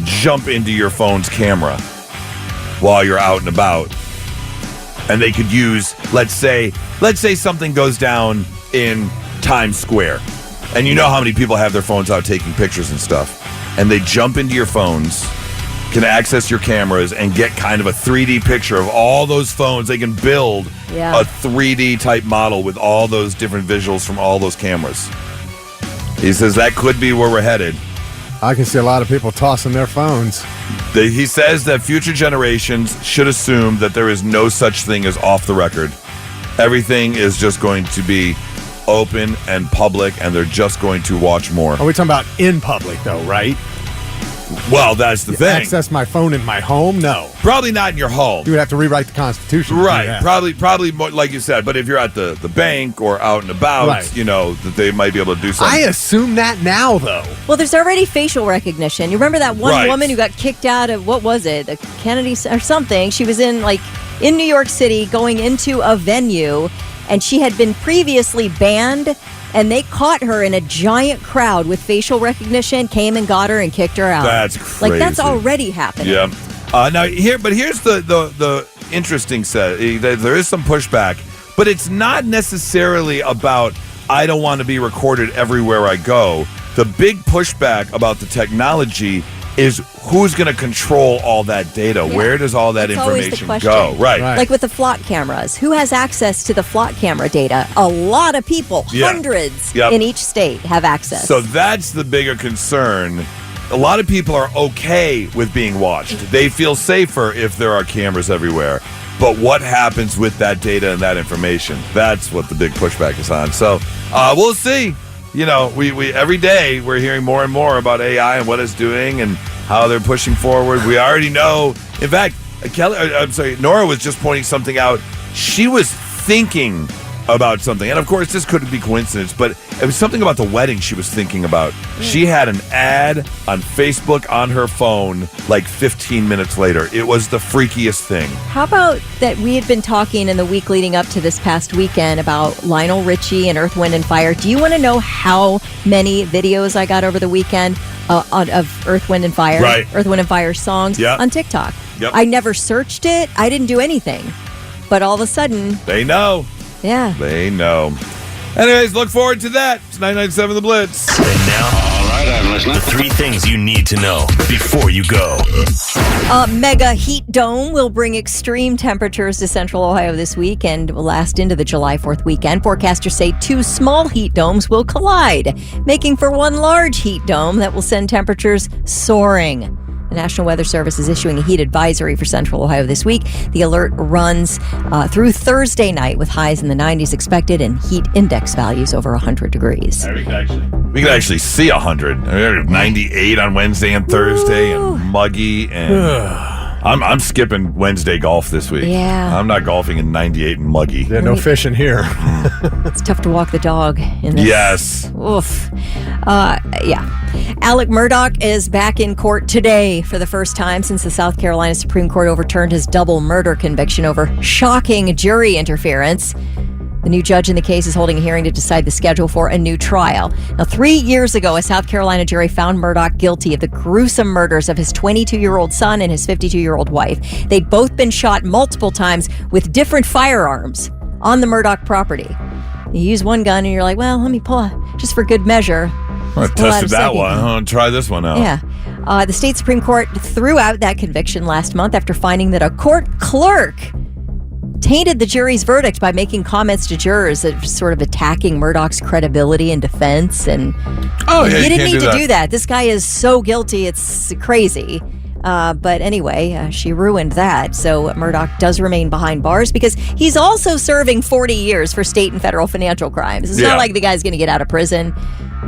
S2: jump into your phone's camera while you're out and about, and they could use, let's say something goes down in Times Square, and you know how many people have their phones out taking pictures and stuff, and they jump into your phones, can access your cameras, and get kind of a 3D picture of all those phones. They can build a 3D type model with all those different visuals from all those cameras. He says that could be where we're headed.
S4: I can see a lot of people tossing their phones.
S2: He says that future generations should assume that there is no such thing as off the record. Everything is just going to be open and public, and they're just going to watch more.
S4: Are we talking about in public, though, right?
S2: Well, that's the thing.
S4: Access my phone in my home? No.
S2: Probably not in your home.
S4: You would have to rewrite the Constitution.
S2: Right. Probably more, like you said. But if you're at the bank or out and about, you know, that they might be able to do something.
S4: I assume that now, though.
S3: Well, there's already facial recognition. You remember that one woman who got kicked out of, what was it, the Kennedy or something? She was in New York City going into a venue, and she had been previously banned, and they caught her in a giant crowd with facial recognition, came and got her and kicked her out.
S2: That's crazy.
S3: That's already happening.
S2: Yeah. Here's the interesting set. There is some pushback, but it's not necessarily about I don't want to be recorded everywhere I go. The big pushback about the technology is who's going to control all that data? Yeah. Where does all that information go? Right.
S3: Like with the flock cameras. Who has access to the flock camera data? A lot of people, hundreds in each state have access.
S2: So that's the bigger concern. A lot of people are okay with being watched. They feel safer if there are cameras everywhere. But what happens with that data and that information? That's what the big pushback is on. So we'll see. You know, we every day we're hearing more and more about AI and what it's doing and how they're pushing forward. We already know. In fact, Nora was just pointing something out. She was thinking about something. And of course, this couldn't be coincidence, but it was something about the wedding she was thinking about. She had an ad on Facebook on her phone like 15 minutes later. It was the freakiest thing.
S3: How about that we had been talking in the week leading up to this past weekend about Lionel Richie and Earth, Wind, and Fire. Do you want to know how many videos I got over the weekend of Earth, Wind, and Fire?
S2: Right.
S3: Earth, Wind, and Fire songs on TikTok.
S2: Yep.
S3: I never searched it. I didn't do anything. But all of a sudden...
S2: They know.
S3: Yeah.
S2: They know. Anyways, look forward to that. It's 997 The Blitz.
S5: And now, all right, I'm listening. The 3 things you need to know before you go.
S3: A mega heat dome will bring extreme temperatures to central Ohio this week and will last into the July 4th weekend. Forecasters say 2 small heat domes will collide, making for one large heat dome that will send temperatures soaring. The National Weather Service is issuing a heat advisory for central Ohio this week. The alert runs through Thursday night with highs in the 90s expected and heat index values over 100 degrees.
S2: We can actually see 100. 98 on Wednesday and Thursday.
S3: Ooh.
S2: And muggy. And I'm skipping Wednesday golf this week.
S3: Yeah.
S2: I'm not golfing in 98 and muggy.
S4: Yeah, no fishing here.
S3: It's tough to walk the dog in this.
S2: Yes.
S3: Oof. Alec Murdaugh is back in court today for the first time since the South Carolina Supreme Court overturned his double murder conviction over shocking jury interference. The new judge in the case is holding a hearing to decide the schedule for a new trial. Now, 3 years ago, a South Carolina jury found Murdaugh guilty of the gruesome murders of his 22-year-old son and his 52-year-old wife. They'd both been shot multiple times with different firearms on the Murdaugh property. You use one gun and you're like, well, let me pull just for good measure.
S2: I tested that one. I'm going to try this one out.
S3: Yeah. The state Supreme Court threw out that conviction last month after finding that a court clerk tainted the jury's verdict by making comments to jurors that were sort of attacking Murdaugh's credibility and defense. And
S2: you
S3: didn't
S2: can't
S3: need
S2: do
S3: to do that. This guy is so guilty, it's crazy. But anyway, she ruined that. So Murdaugh does remain behind bars because he's also serving 40 years for state and federal financial crimes. It's not like the guy's going to get out of prison,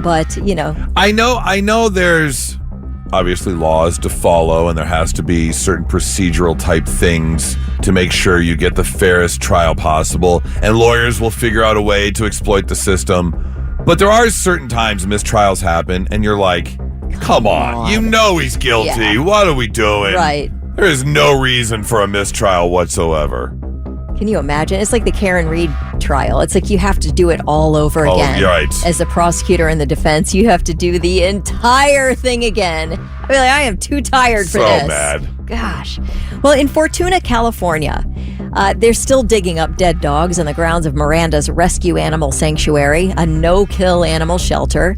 S3: but, you know.
S2: I know there's obviously laws to follow, and there has to be certain procedural type things to make sure you get the fairest trial possible, and lawyers will figure out a way to exploit the system. But there are certain times mistrials happen, and you're like, come on. You know he's guilty.
S3: Yeah.
S2: What are we doing?
S3: Right.
S2: There is no reason for a mistrial whatsoever.
S3: Can you imagine? It's like the Karen Reed trial. It's like you have to do it all over again.
S2: Right.
S3: As the prosecutor and the defense, you have to do the entire thing again. I mean, I am too tired for this.
S2: So mad.
S3: Gosh. Well, in Fortuna, California, they're still digging up dead dogs on the grounds of Miranda's Rescue Animal Sanctuary, a no-kill animal shelter.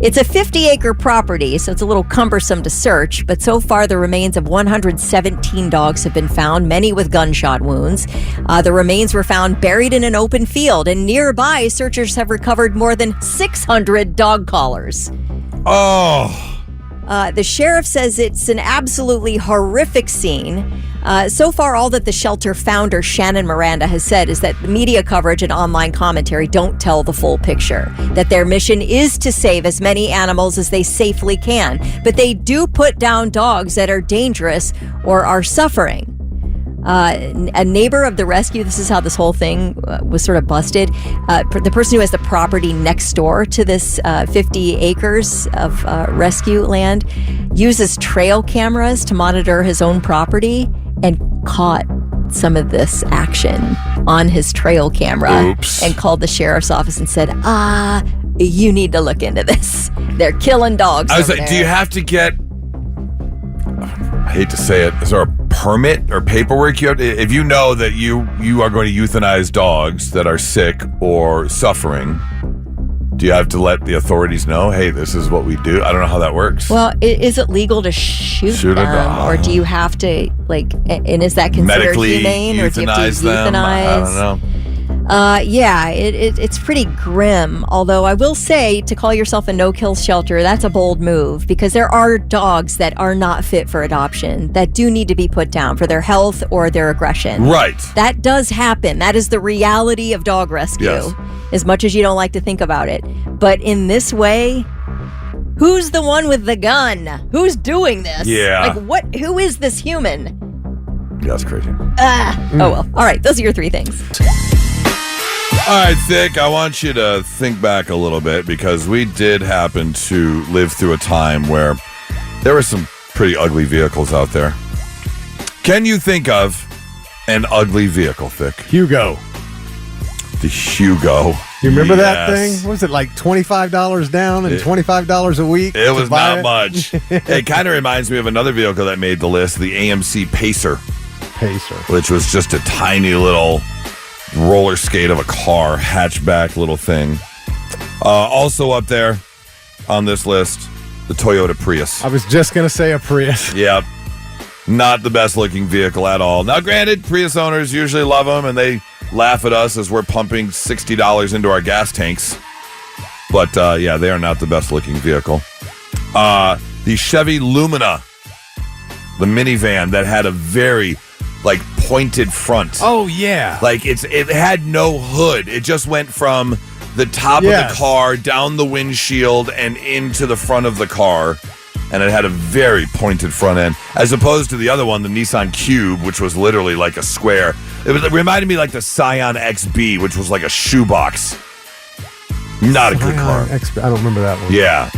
S3: It's a 50-acre property, so it's a little cumbersome to search, but so far the remains of 117 dogs have been found, many with gunshot wounds. The remains were found buried in an open field, and nearby, searchers have recovered more than 600 dog collars.
S2: Oh.
S3: The sheriff says it's an absolutely horrific scene. So far, all that the shelter founder, Shannon Miranda, has said is that the media coverage and online commentary don't tell the full picture, that their mission is to save as many animals as they safely can. But they do put down dogs that are dangerous or are suffering. A neighbor of the rescue, this is how this whole thing was sort of busted. The person who has the property next door to this 50 acres of rescue land uses trail cameras to monitor his own property and caught some of this action on his trail camera.
S2: Oops.
S3: And called the sheriff's office and said, you need to look into this. They're killing dogs.
S2: I was like, do you have to get, I hate to say it, is there a permit or paperwork you have to, if you know that you are going to euthanize dogs that are sick or suffering, do you have to let the authorities know, hey, this is what we do? I don't know how that works.
S3: Well, is it legal to shoot
S2: a
S3: them?
S2: dog.
S3: Or do you have to, and is that considered
S2: medically
S3: humane? Or do you have to
S2: them? I don't know.
S3: Yeah, it's pretty grim. Although I will say, to call yourself a no-kill shelter, that's a bold move, because there are dogs that are not fit for adoption that do need to be put down for their health or their aggression.
S2: Right.
S3: That does happen. That is the reality of dog rescue,
S2: yes.
S3: As much as you don't like to think about it. But in this way, who's the one with the gun? Who's doing this?
S2: Yeah.
S3: Like, who is this human?
S2: Yeah, that's crazy.
S3: Oh, well. All right. Those are your three things.
S2: All right, Thick, I want you to think back a little bit, because we did happen to live through a time where there were some pretty ugly vehicles out there. Can you think of an ugly vehicle, Thick?
S4: Hugo.
S2: The Hugo.
S4: You remember that
S2: Yes.
S4: thing? What was it, like $25 down and $25 a week?
S2: It was
S4: buy
S2: not much. It kind of reminds me of another vehicle that made the list, the AMC Pacer, which was just a tiny little roller skate of a car, hatchback little thing. Also up there on this list, the Toyota Prius.
S4: I was just going to say a Prius.
S2: Yep. Not the best looking vehicle at all. Now, granted, Prius owners usually love them, and they laugh at us as we're pumping $60 into our gas tanks. But, yeah, they are not the best looking vehicle. The Chevy Lumina, the minivan that had a very, pointed front.
S4: Oh, yeah.
S2: It had no hood. It just went from the top of the car down the windshield and into the front of the car. And it had a very pointed front end, as opposed to the other one, the Nissan Cube, which was literally like a square. It reminded me like the Scion XB, which was like a shoebox. Not a good car.
S4: XB, I don't remember that one.
S2: Yeah.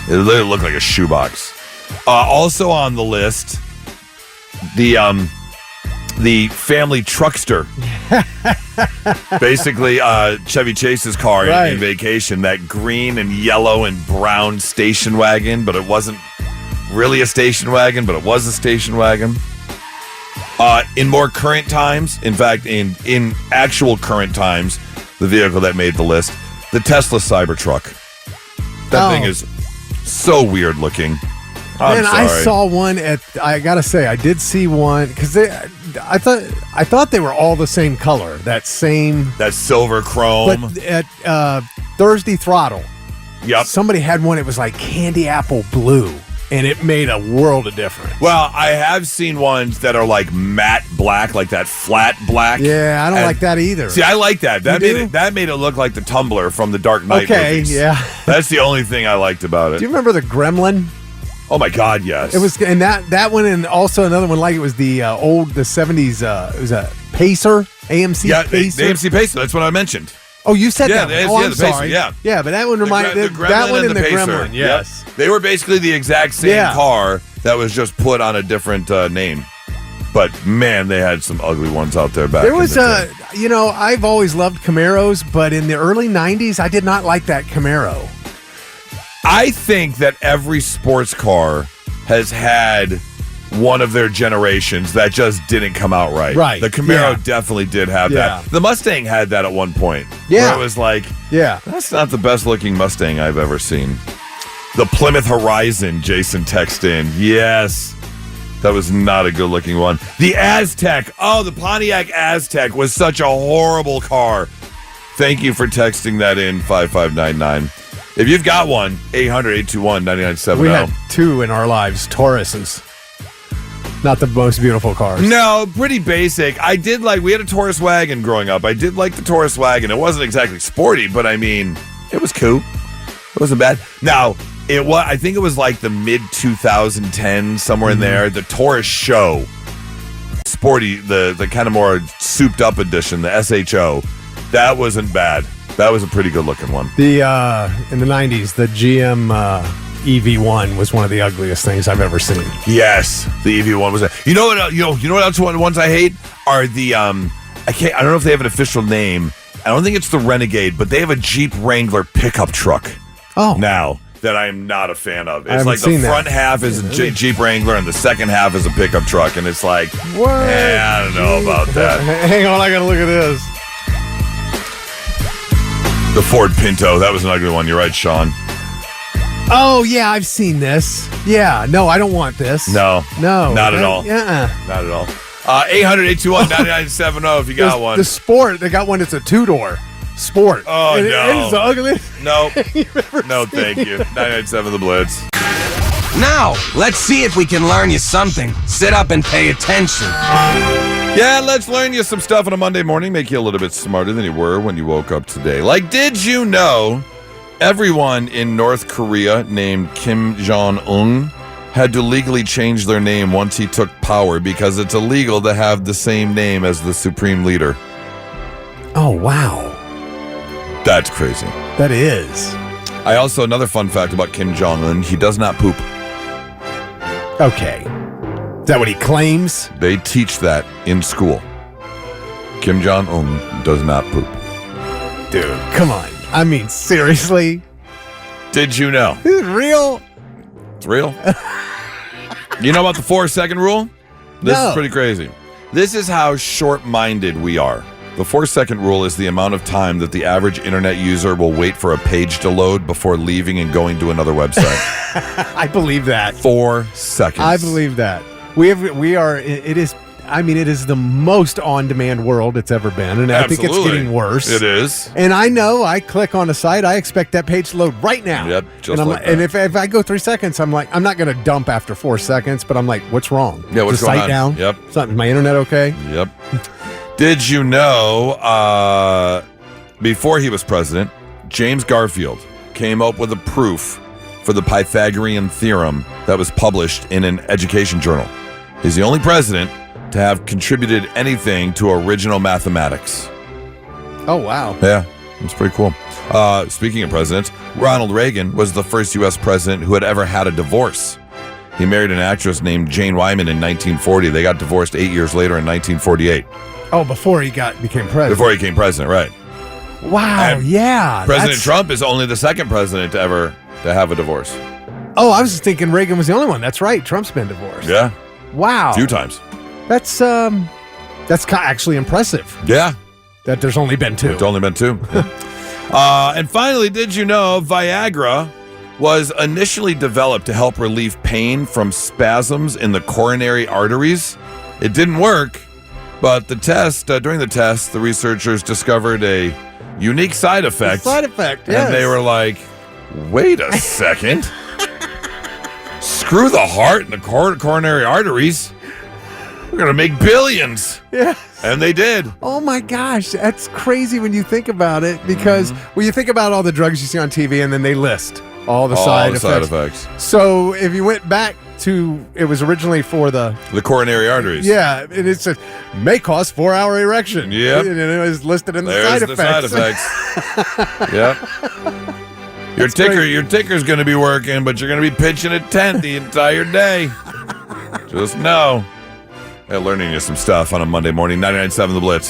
S2: It literally looked like a shoebox. Also on the list, the family truckster Basically, Chevy Chase's car
S4: Right.
S2: in Vacation, that green and yellow and brown station wagon, but it wasn't really a station wagon, but it was a station wagon. In more current times, in fact, in actual current times, the vehicle that made the list, the Tesla Cybertruck. That thing is so weird looking. I'm
S4: Man,
S2: sorry.
S4: I saw one I gotta say, I did see one because I thought they were all the same color, that
S2: silver chrome.
S4: But at Thursday Throttle,
S2: Yep.
S4: somebody had one. It was like candy apple blue, and it made a world of difference.
S2: Well, I have seen ones that are like matte black, like that flat black.
S4: Yeah, I don't
S2: And-
S4: like that either.
S2: See, I like that. That
S4: You
S2: made
S4: do?
S2: that made it look like the Tumbler from the Dark Knight
S4: Okay,
S2: movies.
S4: yeah.
S2: That's the only thing I liked about it.
S4: Do you remember the Gremlin?
S2: Oh my God, yes.
S4: It was, and that one, and also another one like it was the 70s. It was a Pacer, AMC
S2: yeah,
S4: Pacer.
S2: the AMC Pacer. That's what I mentioned.
S4: Oh, you said
S2: Yeah,
S4: that.
S2: the-
S4: one. Oh,
S2: yeah,
S4: I'm
S2: the Pacer,
S4: sorry.
S2: yeah.
S4: Yeah, but that one reminded
S2: The Gremlin
S4: that one
S2: and
S4: and the
S2: Pacer.
S4: Gremlin.
S2: Yep.
S4: Yes.
S2: They were basically the exact same
S4: Yeah.
S2: car that was just put on a different name. But man, they had some ugly ones out there back.
S4: There was
S2: in the day.
S4: I've always loved Camaros, but in the early 90s, I did not like that Camaro.
S2: I think that every sports car has had one of their generations that just didn't come out right.
S4: Right,
S2: The Camaro
S4: yeah.
S2: definitely did have
S4: Yeah.
S2: that. The Mustang had that at one point.
S4: Yeah.
S2: Where it was like,
S4: Yeah.
S2: that's not the best looking Mustang I've ever seen. The Plymouth Horizon, Jason texted in. Yes. That was not a good looking one. The Aztec. Oh, the Pontiac Aztec was such a horrible car. Thank you for texting that in, 5599. If you've got one, 800-821-9970.
S4: We had two in our lives, Tauruses. Not the most beautiful cars.
S2: No, pretty basic. We had a Taurus wagon growing up. I did like the Taurus wagon. It wasn't exactly sporty, but I mean, it was cool. It wasn't bad. Now, I think it was like the mid 2010, somewhere in there, the Taurus Show. Sporty, the kind of more souped up edition, the SHO. That wasn't bad. That was a pretty good looking one.
S4: The in the 90s, the GM EV1 was one of the ugliest things I've ever seen.
S2: Yes, the EV1 was. You know what? You know what else? Ones I hate are the I don't know if they have an official name. I don't think it's the Renegade, but they have a Jeep Wrangler pickup truck.
S4: Oh,
S2: Now that I am not a fan of. It's
S4: haven't
S2: like the
S4: seen that.
S2: front half is a Jeep Wrangler and the second half is a pickup truck, and it's like,
S4: what?
S2: I don't know about that.
S4: Hang on, I gotta look at this.
S2: The Ford Pinto, that was an ugly one. You're right, Sean.
S4: Oh yeah, I've seen this. Yeah, no, I don't want this.
S2: No,
S4: No,
S2: not at all.
S4: Yeah.
S2: Not at all. 800-821-9970 if you got one.
S4: The Sport, they got one that's a two-door Sport.
S2: Oh,
S4: And
S2: no.
S4: It is the ugliest.
S2: No, no, thank you. 997 The Blitz.
S8: Now, let's see if we can learn you something. Sit up and pay attention.
S2: Yeah, let's learn you some stuff on a Monday morning, make you a little bit smarter than you were when you woke up today. Like, did you know everyone in North Korea named Kim Jong-un had to legally change their name once he took power because it's illegal to have the same name as the supreme leader?
S4: Oh wow,
S2: That's crazy.
S4: that is.
S2: I also, another fun fact about Kim Jong-un, he does not poop.
S4: Okay, is that what he claims?
S2: They teach that in school. Kim Jong-un does not poop.
S4: Dude, come on. I mean, seriously,
S2: Did you know?
S4: this is real.
S2: It's real. You know about the 4-second rule? This
S4: No.
S2: is pretty crazy. This is how short-minded we are. The 4-second rule is the amount of time that the average internet user will wait for a page to load before leaving and going to another website.
S4: I believe that.
S2: 4 seconds.
S4: I believe that. It is the most on-demand world it's ever been, and I think it's
S2: Absolutely.
S4: getting worse.
S2: It is.
S4: And I know I click on a site, I expect that page to load right now.
S2: Yep, just
S4: and I'm
S2: like
S4: and
S2: that.
S4: if I go 3 seconds, I'm like, I'm not going to dump after 4 seconds, but I'm like, what's wrong?
S2: Yeah, what's
S4: Is the
S2: going
S4: site
S2: on?
S4: down?
S2: Yep.
S4: Something, is my internet okay?
S2: Yep. Did you know, before he was president, James Garfield came up with a proof for the Pythagorean theorem that was published in an education journal. He's the only president to have contributed anything to original mathematics.
S4: Oh, wow.
S2: Yeah, it's pretty cool. Speaking of presidents, Ronald Reagan was the first U.S. president who had ever had a divorce. He married an actress named Jane Wyman in 1940. They got divorced 8 years later in 1948.
S4: Oh, before he became president.
S2: Before he became president, right.
S4: Wow,
S2: And
S4: yeah.
S2: President Trump is only the second president to have a divorce.
S4: Oh, I was just thinking Reagan was the only one. That's right. Trump's been divorced.
S2: Yeah.
S4: Wow.
S2: 2 times.
S4: That's actually impressive.
S2: Yeah.
S4: That there's only been 2.
S2: It's only been 2. And finally, did you know Viagra was initially developed to help relieve pain from spasms in the coronary arteries? It didn't work, but during the test, the researchers discovered a unique side effect.
S4: Side effect, yes.
S2: And they were like, wait a second. Screw the heart and the coronary arteries. We're going to make billions.
S4: Yeah.
S2: And they did.
S4: Oh my gosh, that's crazy when you think about it, because when you think about all the drugs you see on TV and then they list all the side effects. So if you went back to, it was originally for the
S2: coronary arteries.
S4: Yeah, and it said may cause 4-hour erection.
S2: Yep.
S4: And it was listed in the
S2: There's
S4: side effects.
S2: the side effects. Yep. Your ticker's going to be working, but you're going to be pitching a tent the entire day. Just know. Hey, learning you some stuff on a Monday morning. 99.7 The Blitz.